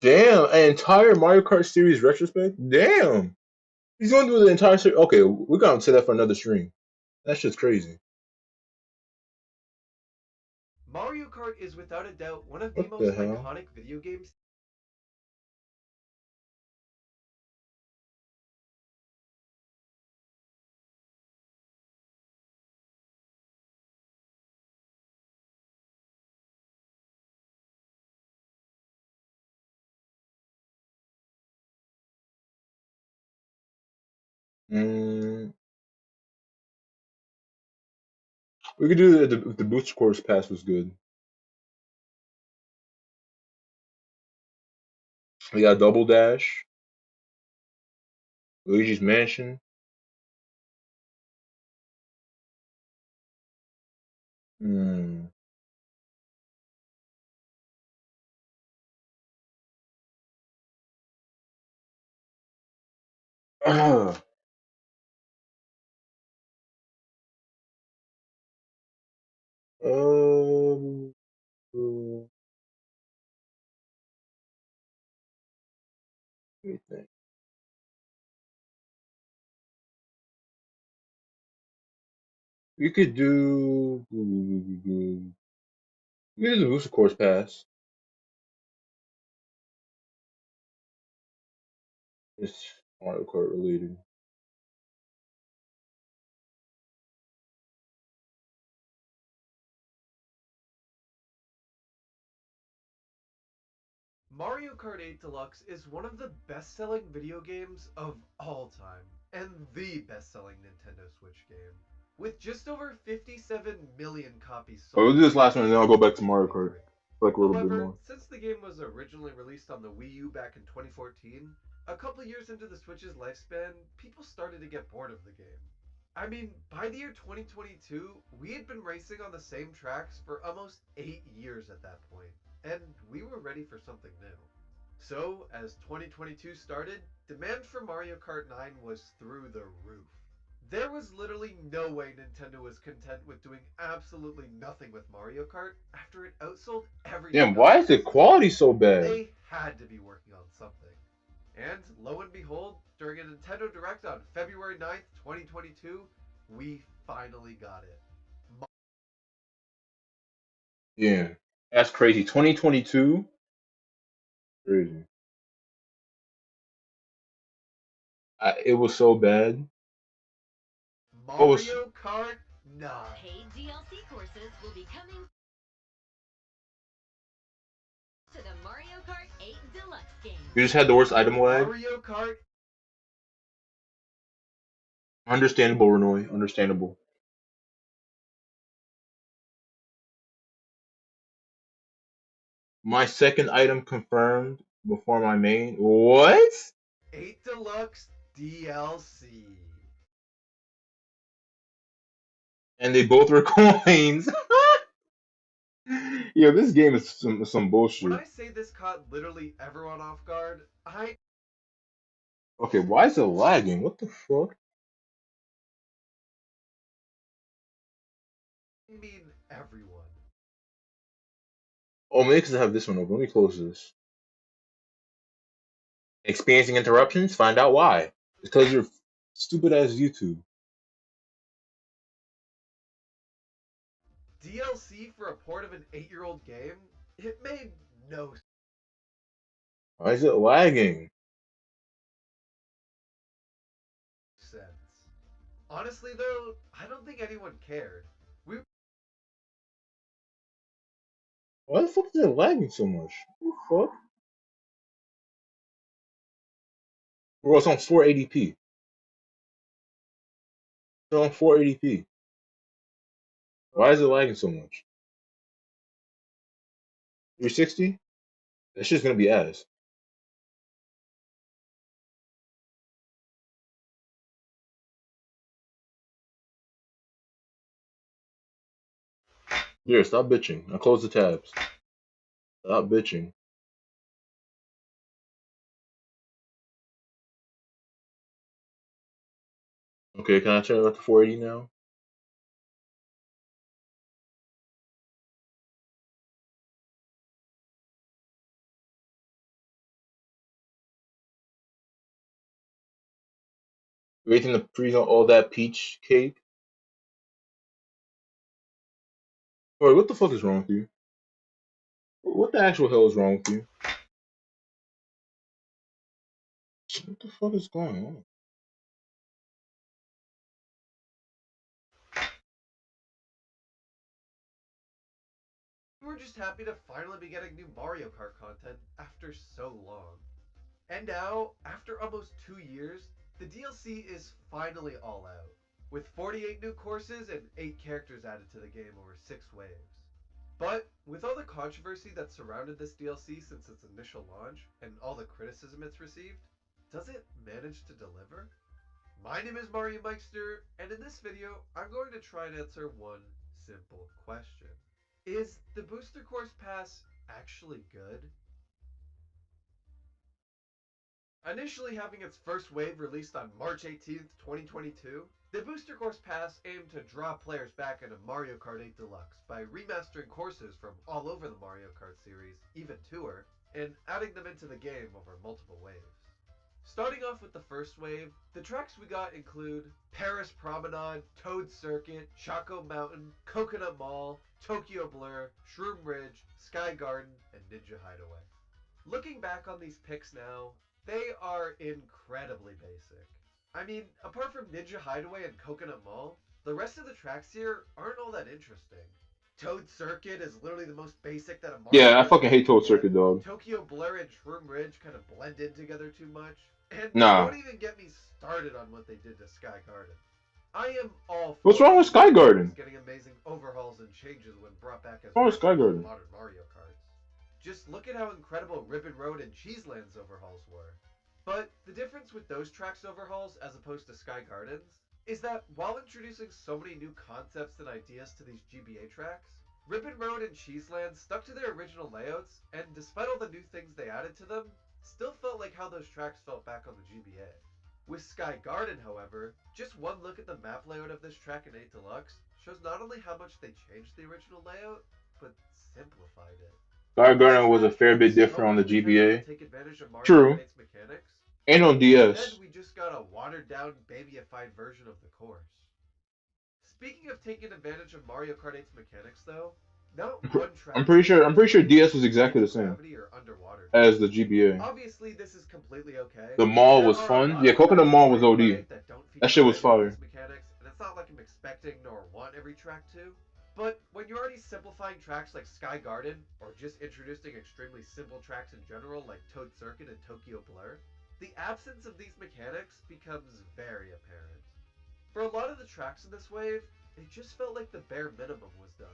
Damn, an entire Mario Kart series retrospect? Damn. He's going to do the entire series. Okay, we're going to say that for another stream. That's just crazy. Mario Kart is without a doubt one of the What the most hell? iconic video games. Mm, we could do the boost course pass was good. We got Double Dash, Luigi's Mansion. Hmm. Ah. Um. Let me think. We could do. We could do the booster course pass. It's Mario Kart related. Mario Kart 8 Deluxe is one of the best-selling video games of all time, and the best-selling Nintendo Switch game. With just over 57 million copies Oh, sold. we'll do this last one, and then I'll go back to Mario Kart. 2023. Like a little bit However, more. since the game was originally released on the Wii U back in 2014, a couple years into the Switch's lifespan, people started to get bored of the game. I mean, by the year 2022, we had been racing on the same tracks for almost 8 years at that point, and we were ready for something new. So, as 2022 started, demand for Mario Kart 9 was through the roof. There was literally no way Nintendo was content with doing absolutely nothing with Mario Kart after it outsold everything Damn, else why on is the the system. quality so bad? They had to be working on something. And lo and behold, during a Nintendo Direct on February 9th, 2022, we finally got it. Yeah, that's crazy. 2022, crazy. It was so bad. What was? Mario Kart 9. Paid DLC courses Genesis will be coming to the Mario Kart 8 Deluxe game. You just had the worst item lag. Mario Kart. Understandable, Renoy. Understandable. My second item confirmed before my main. What? 8 Deluxe DLC. And they both were coins. Yo, this game is some bullshit. When I say this caught literally everyone off guard, I Okay, why is it lagging? What the fuck? mean everyone. Oh, maybe because I have this one open. Let me close this. Experiencing interruptions? Find out why. It's because you're stupid ass YouTube. DLC for a port of an 8-year-old game? It made no Why is it lagging? sense. Honestly, though, I don't think anyone cared. Why the fuck is it lagging so much? What the fuck? Bro, it's on 480p. It's on 480p. Why is it lagging so much? 360? That shit's gonna be ass. Here, stop bitching. I close the tabs. Stop bitching. Okay, can I turn it up to 480 now? Waiting to freeze on all that peach cake? Boy, what the fuck is wrong with you? What the actual hell is wrong with you? What the fuck is going on? We're just happy to finally be getting new Mario Kart content after so long. And now, after almost 2 years, the DLC is finally all out, with 48 new courses and 8 characters added to the game over 6 waves. But with all the controversy that surrounded this DLC since its initial launch, and all the criticism it's received, does it manage to deliver? My name is Mario Meister, and in this video, I'm going to try and answer one simple question. Is the Booster Course Pass actually good? Initially having its first wave released on March 18th, 2022, the Booster Course Pass aimed to draw players back into Mario Kart 8 Deluxe by remastering courses from all over the Mario Kart series, even Tour, and adding them into the game over multiple waves. Starting off with the first wave, the tracks we got include Paris Promenade, Toad Circuit, Choco Mountain, Coconut Mall, Tokyo Blur, Shroom Ridge, Sky Garden, and Ninja Hideaway. Looking back on these picks now, they are incredibly basic. I mean, apart from Ninja Hideaway and Coconut Mall, the rest of the tracks here aren't all that interesting. Toad Circuit is literally the most basic that a Mario Yeah, I Kart fucking hate game Toad can Circuit, get. dog. Tokyo Blur and Shroom Ridge kind of blend in together too much. And Nah. don't even get me started on what they did to Sky Garden. I am all for What's wrong with Sky Garden? getting amazing overhauls and changes when brought back as What's wrong with Sky versions of Garden? modern Mario Karts. Just look at how incredible Ribbon Road and Cheeseland's overhauls were. But the difference with those tracks overhauls as opposed to Sky Gardens is that while introducing so many new concepts and ideas to these GBA tracks, Ribbon Road and Cheeseland stuck to their original layouts, and despite all the new things they added to them, still felt like how those tracks felt back on the GBA. With Sky Garden, however, just one look at the map layout of this track in 8 Deluxe shows not only how much they changed the original layout, but simplified it. Sky Garden was a fair bit different on the GBA. Take advantage of Mario True. Kart 8's mechanics. And on DS. Instead, we just got a watered-down, babyified version of the course. Speaking of taking advantage of Mario Kart 8's mechanics, though, not one track. I'm pretty sure DS was exactly the same or underwater. as the GBA. Obviously, this is completely okay. The mall There was are a fun. lot Yeah, of Coconut tracks Mall in was Mario OD. Kart 8 that don't That shit was feature any of fire. these mechanics, and it's not like I'm expecting nor want every track to. But when you're already simplifying tracks like Sky Garden, or just introducing extremely simple tracks in general like Toad Circuit and Tokyo Blur, the absence of these mechanics becomes very apparent. For a lot of the tracks in this wave, it just felt like the bare minimum was done.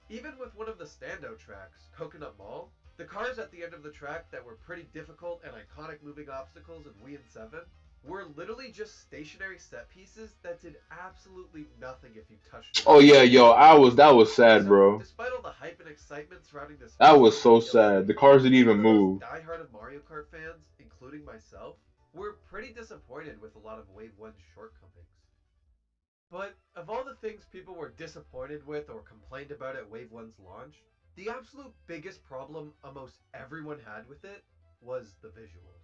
Even with one of the standout tracks, Coconut Mall, the cars at the end of the track that were pretty difficult and iconic moving obstacles in Wii and 7 were literally just stationary set pieces that did absolutely nothing if you touched them. Oh yeah, yo, that was sad, So, bro. despite all the hype and excitement surrounding this That was so DLC, sad. The cars didn't even some of those move. diehard of Mario Kart fans, including myself, were pretty disappointed with a lot of Wave 1's shortcomings. But of all the things people were disappointed with or complained about at Wave 1's launch, the absolute biggest problem almost everyone had with it was the visuals.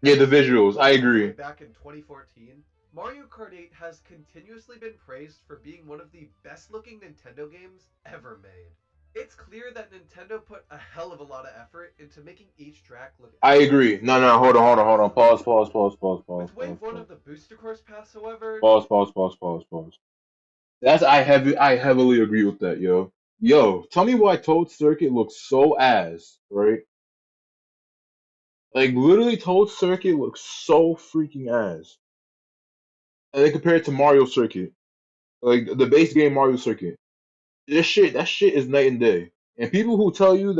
Yeah, the visuals. I All the agree. way back in 2014, Mario Kart 8 has continuously been praised for being one of the best looking Nintendo games ever made. It's clear that Nintendo put a hell of a lot of effort into making each track look. I agree. No, hold on. Pause. With Wave 1 of the Booster Course Pass, however, Pause. I heavily agree with that, yo. Yo, tell me why Toad Circuit looks so ass, right? Like literally, Toad Circuit looks so freaking ass. And then compare it to Mario Circuit, like the base game Mario Circuit. That shit is night and day. And people who tell you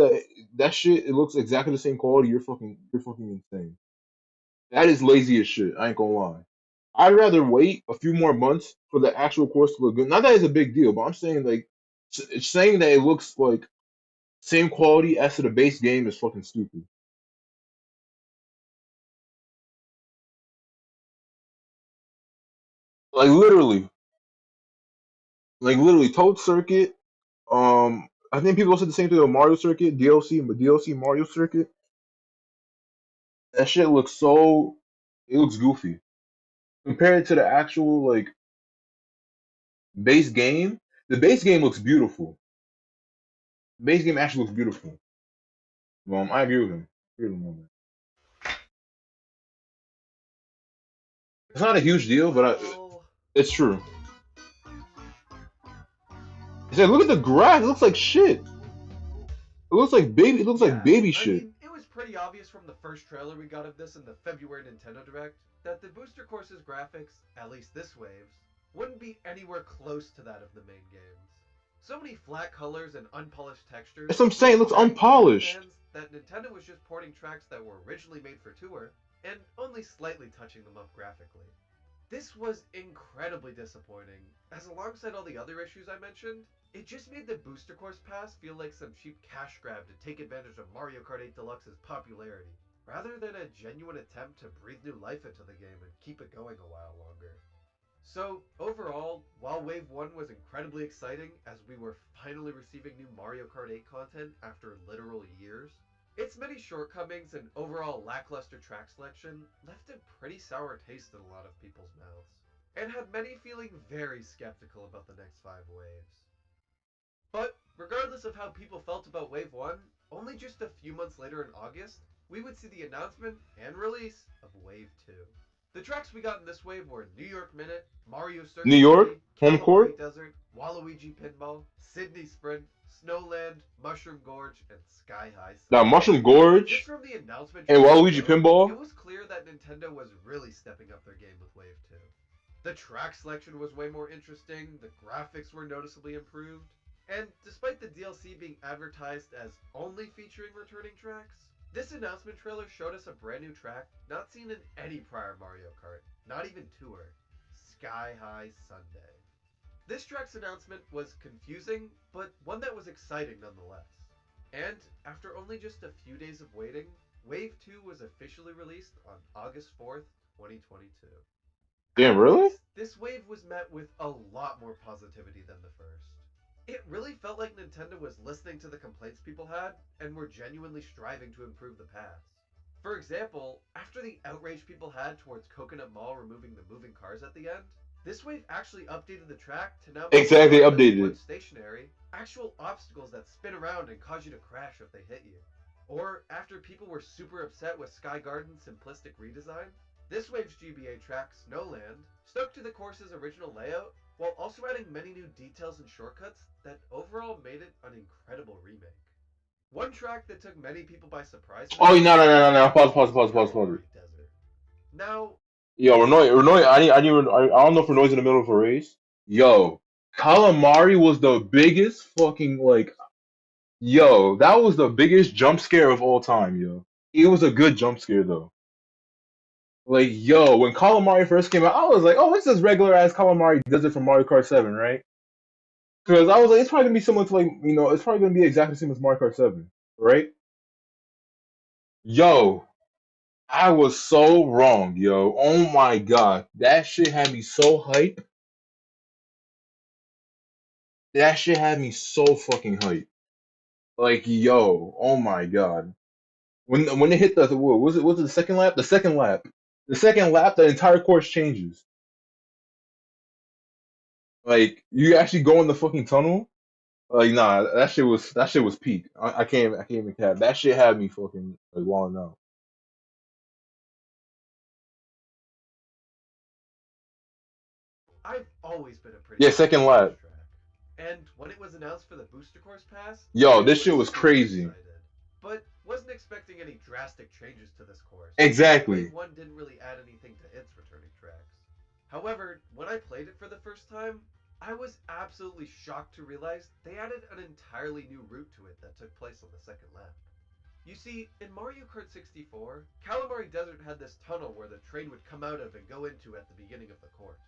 that shit it looks exactly the same quality, you're fucking insane. That is lazy as shit. I ain't gonna lie. I'd rather wait a few more months for the actual course to look good. Not that it's a big deal, but I'm saying like saying that it looks like same quality as to the base game is fucking stupid. Like literally, Toad Circuit. I think people said the same thing with Mario Circuit, DLC Mario Circuit. That shit looks so. It looks goofy compared to the actual like base game. The base game looks beautiful. The base game actually looks beautiful. I agree with him. I agree with him on that. It's not a huge deal, but well, it's true. I said, look at the graph. It looks like shit. It looks like baby. It looks like baby I shit. mean, it was pretty obvious from the first trailer we got of this in the February Nintendo Direct that the Booster Course's graphics, at least this wave's, wouldn't be anywhere close to that of the main games. So many flat colors and unpolished textures. That's what I'm saying. It looks unpolished. That Nintendo was just porting tracks that were originally made for Tour and only slightly touching them up graphically. This was incredibly disappointing, as alongside all the other issues I mentioned, it just made the Booster Course Pass feel like some cheap cash grab to take advantage of Mario Kart 8 Deluxe's popularity, rather than a genuine attempt to breathe new life into the game and keep it going a while longer. So, overall, while Wave 1 was incredibly exciting as we were finally receiving new Mario Kart 8 content after literal years, its many shortcomings and overall lackluster track selection left a pretty sour taste in a lot of people's mouths, and had many feeling very skeptical about the next 5 waves. But, regardless of how people felt about Wave 1, only just a few months later in August, we would see the announcement and release of Wave 2. The tracks we got in this wave were New York Minute, Mario Circuit New York, City, home Kalahari court. Desert, Waluigi Pinball, Sydney Sprint, Snowland, Mushroom Gorge, and Sky High Sun. Now Mushroom Gorge Just from the announcement and trailer Waluigi alone, Pinball. it was clear that Nintendo was really stepping up their game with Wave 2. The track selection was way more interesting, the graphics were noticeably improved, and despite the DLC being advertised as only featuring returning tracks, this announcement trailer showed us a brand new track not seen in any prior Mario Kart, not even Tour, Sky High Sunday. This track's announcement was confusing, but one that was exciting nonetheless. And after only just a few days of waiting, Wave 2 was officially released on August 4th, 2022. Damn, really? This wave was met with a lot more positivity than the first. It really felt like Nintendo was listening to the complaints people had and were genuinely striving to improve the pass. For example, after the outrage people had towards Coconut Mall removing the moving cars at the end, this wave actually updated the track to now Exactly, rather than updated once it. stationary, actual obstacles that spin around and cause you to crash if they hit you. Or after people were super upset with Sky Garden's simplistic redesign, this wave's GBA track, Snowland, stuck to the course's original layout while also adding many new details and shortcuts that overall made it an incredible remake. One track that took many people by surprise. Oh, no. Pause. Desert. Now, Yo, Renoy, I don't know if Renoy's in the middle of a race. Yo, Calamari was the biggest fucking, like, yo, that was the biggest jump scare of all time, yo. It was a good jump scare, though. Like, yo, when Calamari first came out, I was like, oh, it's just regular ass Calamari does it from Mario Kart 7, right? Because I was like, it's probably gonna be similar to, like, it's probably gonna be exactly the same as Mario Kart 7, right? Yo, I was so wrong, yo. Oh my god. That shit had me so hype. That shit had me so fucking hype. Like, yo, oh my god. When it hit what was it the second lap? The second lap. The second lap, the entire course changes. Like, you actually go in the fucking tunnel. Like, nah, that shit was peak. I can't even cap. That shit had me fucking like walling out. I've always been a pretty Yeah, big second fan of lap. this track. And when it was announced for the Booster Course Pass, Yo, I this shit was super crazy. excited, but wasn't expecting any drastic changes to this course. Exactly. Wave 1 didn't really add anything to its returning tracks. However, when I played it for the first time, I was absolutely shocked to realize they added an entirely new route to it that took place on the second lap. You see, in Mario Kart 64, Calamari Desert had this tunnel where the train would come out of and go into at the beginning of the course.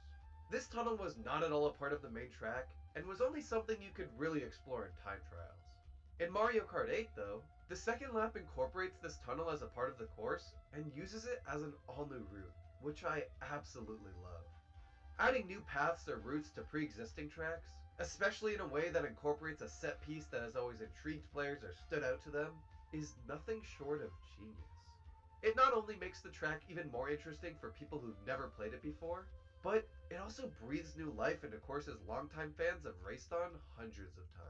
This tunnel was not at all a part of the main track, and was only something you could really explore in time trials. In Mario Kart 8, though, the second lap incorporates this tunnel as a part of the course, and uses it as an all-new route, which I absolutely love. Adding new paths or routes to pre-existing tracks, especially in a way that incorporates a set piece that has always intrigued players or stood out to them, is nothing short of genius. It not only makes the track even more interesting for people who've never played it before, but it also breathes new life into courses longtime fans have raced on hundreds of times.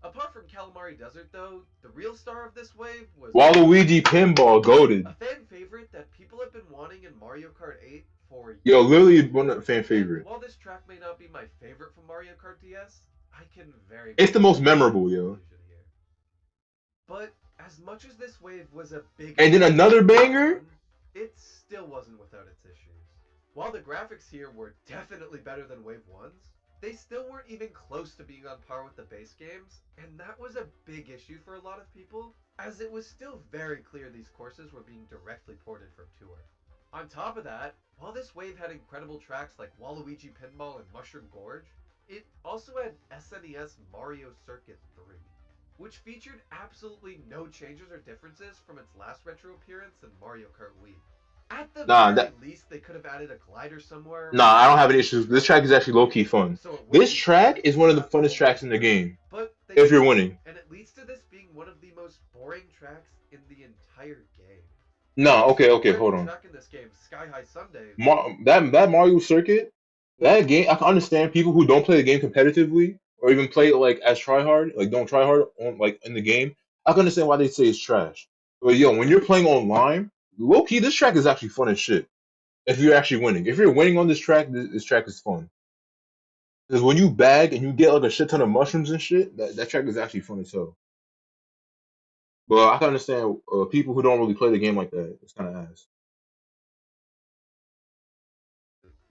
Apart from Calamari Desert, though, the real star of this wave was Waluigi Pinball goaded. a fan favorite that people have been wanting in Mario Kart 8 for years. Yo, literally one of the fan favorite. And while this track may not be my favorite from Mario Kart DS, I can very It's the much most memorable, yo. here. But as much as this wave was a big And then another banger? it still wasn't without its issues. While the graphics here were definitely better than Wave 1's, they still weren't even close to being on par with the base games, and that was a big issue for a lot of people, as it was still very clear these courses were being directly ported from Tour. On top of that, while this wave had incredible tracks like Waluigi Pinball and Mushroom Gorge, it also had SNES Mario Circuit 3, which featured absolutely no changes or differences from its last retro appearance in Mario Kart Wii. At the very least, they could have added a glider somewhere. Nah, I don't have any issues. This track is actually low-key fun. So This track is one of the funnest tracks in the game. But If you're winning. And it leads to this being one of the most boring tracks in the entire game. No, okay, hold on. Track in this game, Sky High Sunday. That Mario Circuit, that game, I can understand people who don't play the game competitively or even play it like as tryhard, like don't try hard on like in the game. I can understand why they say it's trash. But yo, when you're playing online, low key, this track is actually fun as shit. If you're actually winning, if you're winning on this track, this track is fun. Because when you bag and you get like a shit ton of mushrooms and shit, that track is actually fun as hell. But I can understand people who don't really play the game like that. It's kind of ass.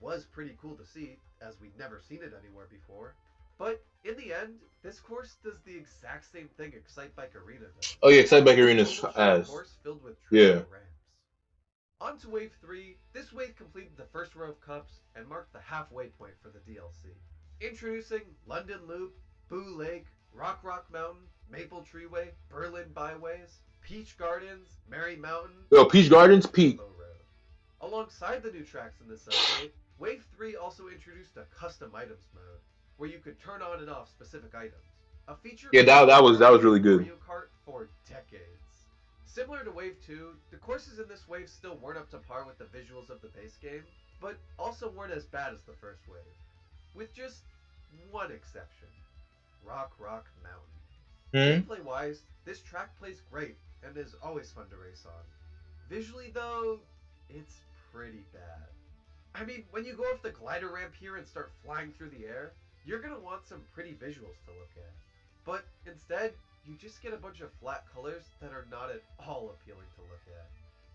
Was pretty cool to see, as we'd never seen it anywhere before. But in the end, this course does the exact same thing Excitebike Arena does. Oh yeah, Excitebike Arena's ass. Course filled with Yeah. ramps. On to Wave 3, this wave completed the first row of cups and marked the halfway point for the DLC. Introducing London Loop, Boo Lake, Rock Mountain, Maple Treeway, Berlin Byways, Peach Gardens, Merry Mountain. Yo, Peach Gardens, Peak. Alongside the new tracks in this update, Wave 3 also introduced a custom items mode, where you could turn on and off specific items. A feature that was really good. Mario Kart for decades. Similar to Wave 2, the courses in this wave still weren't up to par with the visuals of the base game, but also weren't as bad as the first wave, with just one exception: Rock Mountain. Gameplay-wise, this track plays great and is always fun to race on. Visually, though, it's pretty bad. I mean, when you go off the glider ramp here and start flying through the air, you're gonna want some pretty visuals to look at. But instead, you just get a bunch of flat colors that are not at all appealing to look at.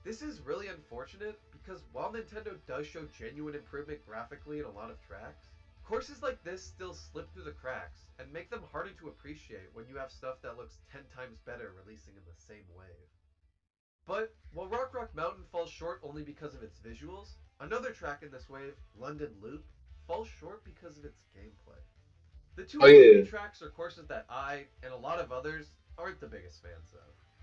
This is really unfortunate because while Nintendo does show genuine improvement graphically in a lot of tracks, courses like this still slip through the cracks and make them harder to appreciate when you have stuff that looks 10 times better releasing in the same wave. But while Rock Rock Mountain falls short only because of its visuals, another track in this wave, London Loop, falls short because of its gameplay. The two Oh other yeah, Wii tracks are courses that I, and a lot of others, aren't the biggest fans of.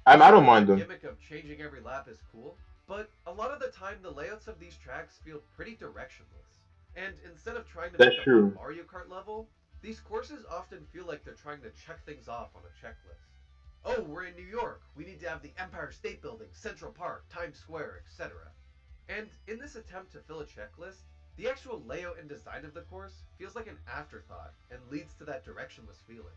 I don't The mind them. gimmick of changing every lap is cool, but a lot of the time the layouts of these tracks feel pretty directionless. And instead of trying to That's make a fun true. Mario Kart level, these courses often feel like they're trying to check things off on a checklist. Oh, we're in New York. We need to have the Empire State Building, Central Park, Times Square, etc. And in this attempt to fill a checklist, the actual layout and design of the course feels like an afterthought and leads to that directionless feeling.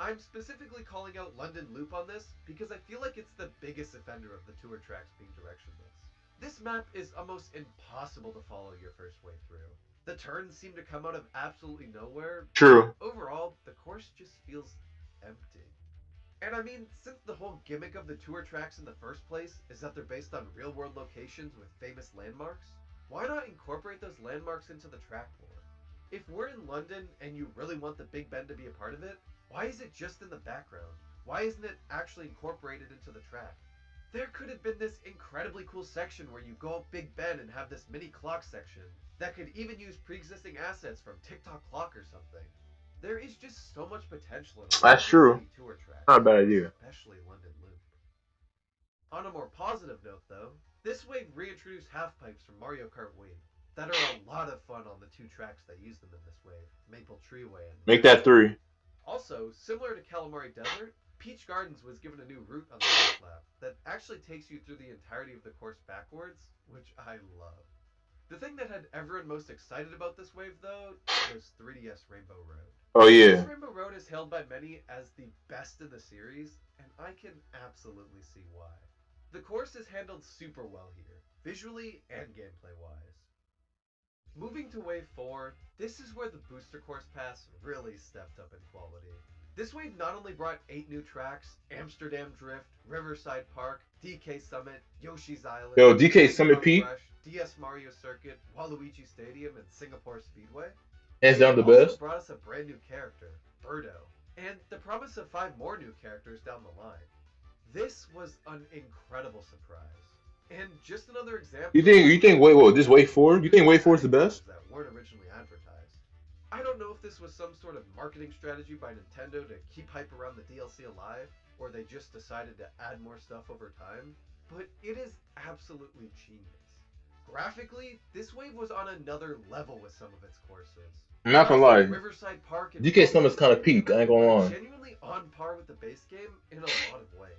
I'm specifically calling out London Loop on this because I feel like it's the biggest offender of the tour tracks being directionless. This map is almost impossible to follow your first way through. The turns seem to come out of absolutely nowhere. True. Overall, the course just feels empty. And I mean, since the whole gimmick of the tour tracks in the first place is that they're based on real-world locations with famous landmarks, why not incorporate those landmarks into the track more? If we're in London and you really want the Big Ben to be a part of it, why is it just in the background? Why isn't it actually incorporated into the track? There could have been this incredibly cool section where you go up Big Ben and have this mini clock section that could even use pre-existing assets from TikTok Clock or something. There is just so much potential in a lot That's of true. city tour tracks, Not a bad idea. especially London Loop. On a more positive note though, this wave reintroduced half pipes from Mario Kart Wii that are a lot of fun on the two tracks that use them in this wave, Maple Treeway and Make that 3. Also, similar to Calamari Desert, Peach Gardens was given a new route on the first lap that actually takes you through the entirety of the course backwards, which I love. The thing that had everyone most excited about this wave, though, was 3DS Rainbow Road. Oh yeah. This Rainbow Road is hailed by many as the best in the series, and I can absolutely see why. The course is handled super well here, visually and gameplay-wise. Moving to Wave 4, this is where the Booster Course Pass really stepped up in quality. This wave not only brought 8 new tracks, Amsterdam Drift, Riverside Park, DK Summit, Yoshi's Island, Yo, DK Summit Kong Peak, Rush, DS Mario Circuit, Waluigi Stadium, and Singapore Speedway. hands down the It also best. brought us a brand new character, Birdo, and the promise of 5 more new characters down the line. This was an incredible surprise. And just another example. You think wait, whoa, this Wave 4? You think Wave 4 is the best? That weren't originally advertised. I don't know if this was some sort of marketing strategy by Nintendo to keep hype around the DLC alive, or they just decided to add more stuff over time, but it is absolutely genius. Graphically, this wave was on another level with some of its courses. I'm not gonna Tracks like lie. Riverside Park and DK Summit's kinda peak, I ain't gonna are lie. genuinely on par with the base game in a lot of ways.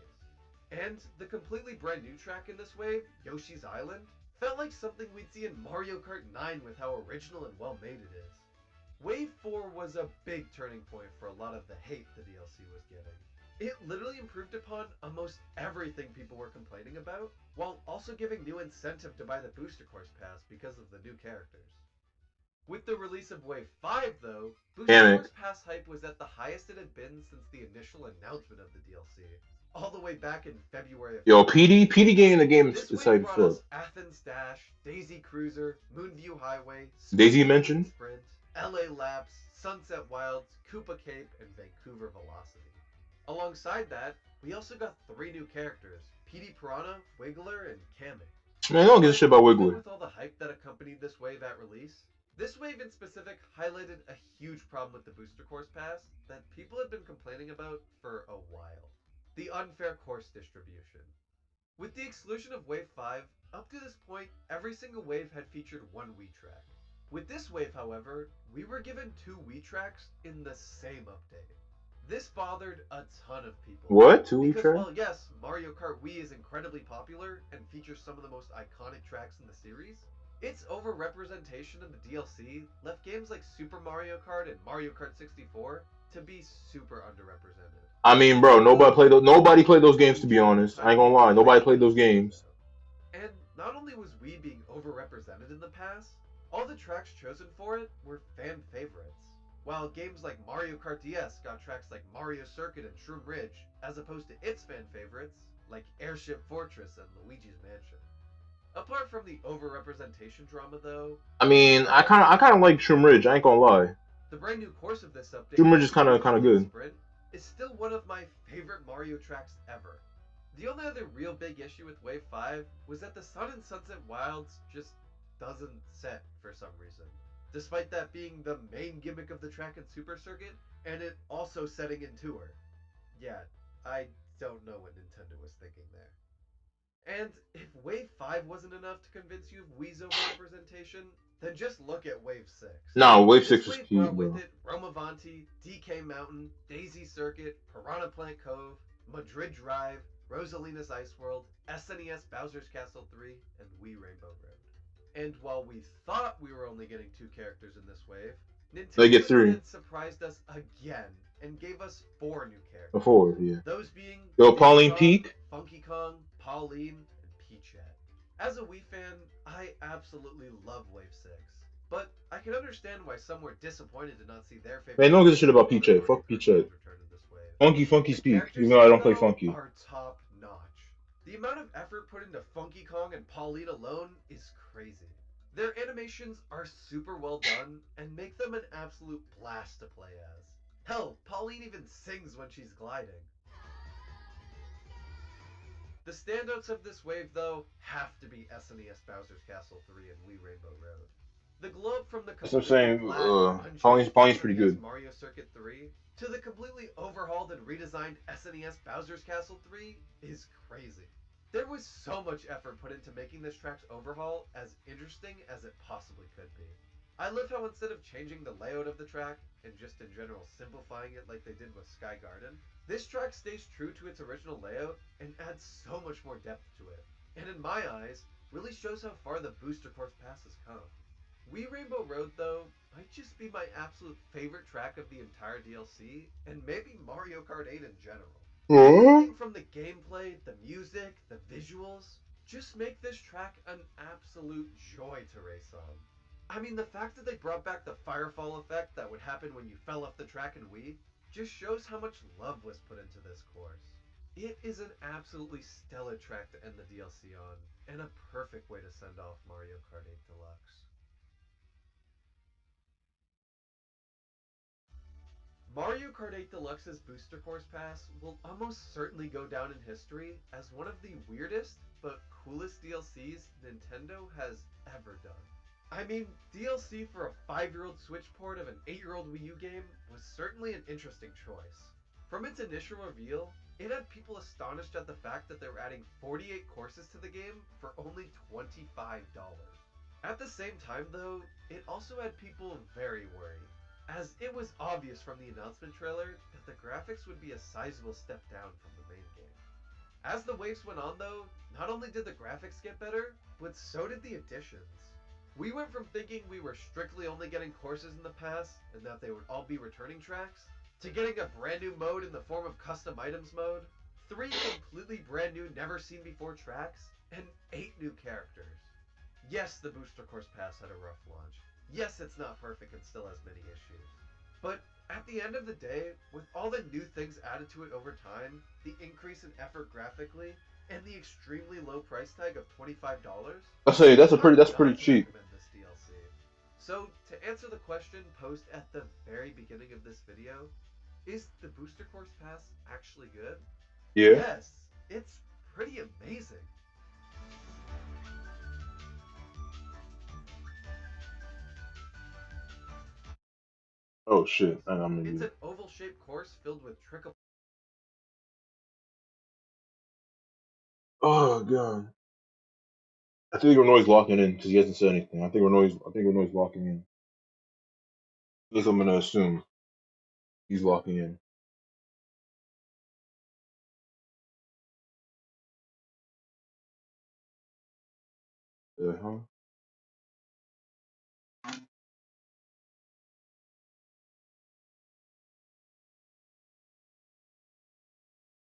And the completely brand new track in this wave, Yoshi's Island, felt like something we'd see in Mario Kart 9 with how original and well made it is. Wave 4 was a big turning point for a lot of the hate the DLC was getting. It literally improved upon almost everything people were complaining about, while also giving new incentive to buy the Booster Course Pass because of the new characters. With the release of Wave 5 though, Booster Course Pass hype was at the highest it had been since the initial announcement of the DLC, all the way back in February of Yo, PD getting the game This is wave hype brought fuck. us Athens Dash, Daisy Cruiser, Moonview Highway, Daisy Speed mentioned? Sprint, LA Laps, Sunset Wilds, Koopa Cape, and Vancouver Velocity. Alongside that, we also got 3 new characters, PD Piranha, Wiggler, and Kamek. Man, I don't give a shit about Even Wiggler. with all the hype that accompanied this wave at release, this wave in specific highlighted a huge problem with the Booster Course Pass that people had been complaining about for a while. The unfair course distribution. With the exclusion of Wave 5, up to this point, every single wave had featured 1 Wii track. With this wave, however, we were given 2 Wii tracks in the same update. This bothered a ton of people. What? 2 Wii Because tracks? while yes, Mario Kart Wii is incredibly popular and features some of the most iconic tracks in the series, its overrepresentation in the DLC left games like Super Mario Kart and Mario Kart 64 to be super underrepresented. I mean, bro, nobody played those games, to be honest. I ain't gonna lie, nobody played those games. And not only was Wii being overrepresented in the past, All the tracks chosen for it were fan favorites, while games like Mario Kart DS got tracks like Mario Circuit and Shroom Ridge, as opposed to its fan favorites like Airship Fortress and Luigi's Mansion. Apart from the overrepresentation drama, though, I mean, I kind of like Shroom Ridge. I ain't gonna lie. the brand new course of this update, Shroom Ridge is kind of good. Sprint, is still one of my favorite Mario tracks ever. The only other real big issue with Wave 5 was that the Sun and Sunset Wilds just doesn't set for some reason. Despite that being the main gimmick of the track in Super Circuit, and it also setting in Tour. Yeah, I don't know what Nintendo was thinking there. And if Wave 5 wasn't enough to convince you of Wii's overrepresentation, then just look at Wave 6. No, Wave 6 This was wave key, brought bro. with it Rome Avanti, DK Mountain, Daisy Circuit, Piranha Plant Cove, Madrid Drive, Rosalina's Ice World, SNES Bowser's Castle 3, and Wii Rainbow Road. And while we thought we were only getting 2 characters in this wave, They get Nintendo 3. instead surprised us again and gave us 4 new characters. 4, yeah. Those being Yo, Diddy Pauline Kong, Peak. Funky Kong, Pauline, and Peachette. As a Wii fan, I absolutely love Wave 6. But I can understand why some were disappointed to not see their favorite. Man, no one gives a shit about Peachette. Fuck Peachette. Funky's Peak, even though I don't play Funky. Are top notch. The amount of effort put into Funky Kong and Pauline alone is crazy. Their animations are super well done and make them an absolute blast to play as. Hell, Pauline even sings when she's gliding. The standouts of this wave, though, have to be SNES Bowser's Castle 3 and Wii Rainbow Road. The glow up from the That's what I'm saying. Pauline's pretty good. Mario Circuit 3 to the completely overhauled and redesigned SNES Bowser's Castle 3 is crazy. There was so much effort put into making this track's overhaul as interesting as it possibly could be. I love how instead of changing the layout of the track, and just in general simplifying it like they did with Sky Garden, this track stays true to its original layout and adds so much more depth to it. And in my eyes, really shows how far the Booster Course Pass has come. Wii Rainbow Road, though, might just be my absolute favorite track of the entire DLC, and maybe Mario Kart 8 in general. Everything from the gameplay, the music, the visuals, just make this track an absolute joy to race on. I mean, the fact that they brought back the firefall effect that would happen when you fell off the track in Wii just shows how much love was put into this course. It is an absolutely stellar track to end the DLC on, and a perfect way to send off Mario Kart 8 Deluxe. Mario Kart 8 Deluxe's Booster Course Pass will almost certainly go down in history as one of the weirdest but coolest DLCs Nintendo has ever done. I mean, DLC for a 5-year-old Switch port of an 8-year-old Wii U game was certainly an interesting choice. From its initial reveal, it had people astonished at the fact that they were adding 48 courses to the game for only $25. At the same time though, it also had people very worried, as it was obvious from the announcement trailer that the graphics would be a sizable step down from the main game. As the waves went on though, not only did the graphics get better, but so did the additions. We went from thinking we were strictly only getting courses in the pass, and that they would all be returning tracks, to getting a brand new mode in the form of custom items mode, 3 completely brand new never seen before tracks, and 8 new characters. Yes, the Booster Course Pass had a rough launch. Yes, it's not perfect and still has many issues. But at the end of the day, with all the new things added to it over time, the increase in effort graphically, and the extremely low price tag of $25, I say that's pretty cheap. This DLC. So to answer the question posed at the very beginning of this video, is the Booster Course Pass actually good? Yeah. Yes, it's pretty amazing. Oh shit! It's an oval-shaped course filled with trickle. Oh god. I think Renoy's locking in because he hasn't said anything. I think Renoy's locking in. At least I'm gonna assume he's locking in. Huh?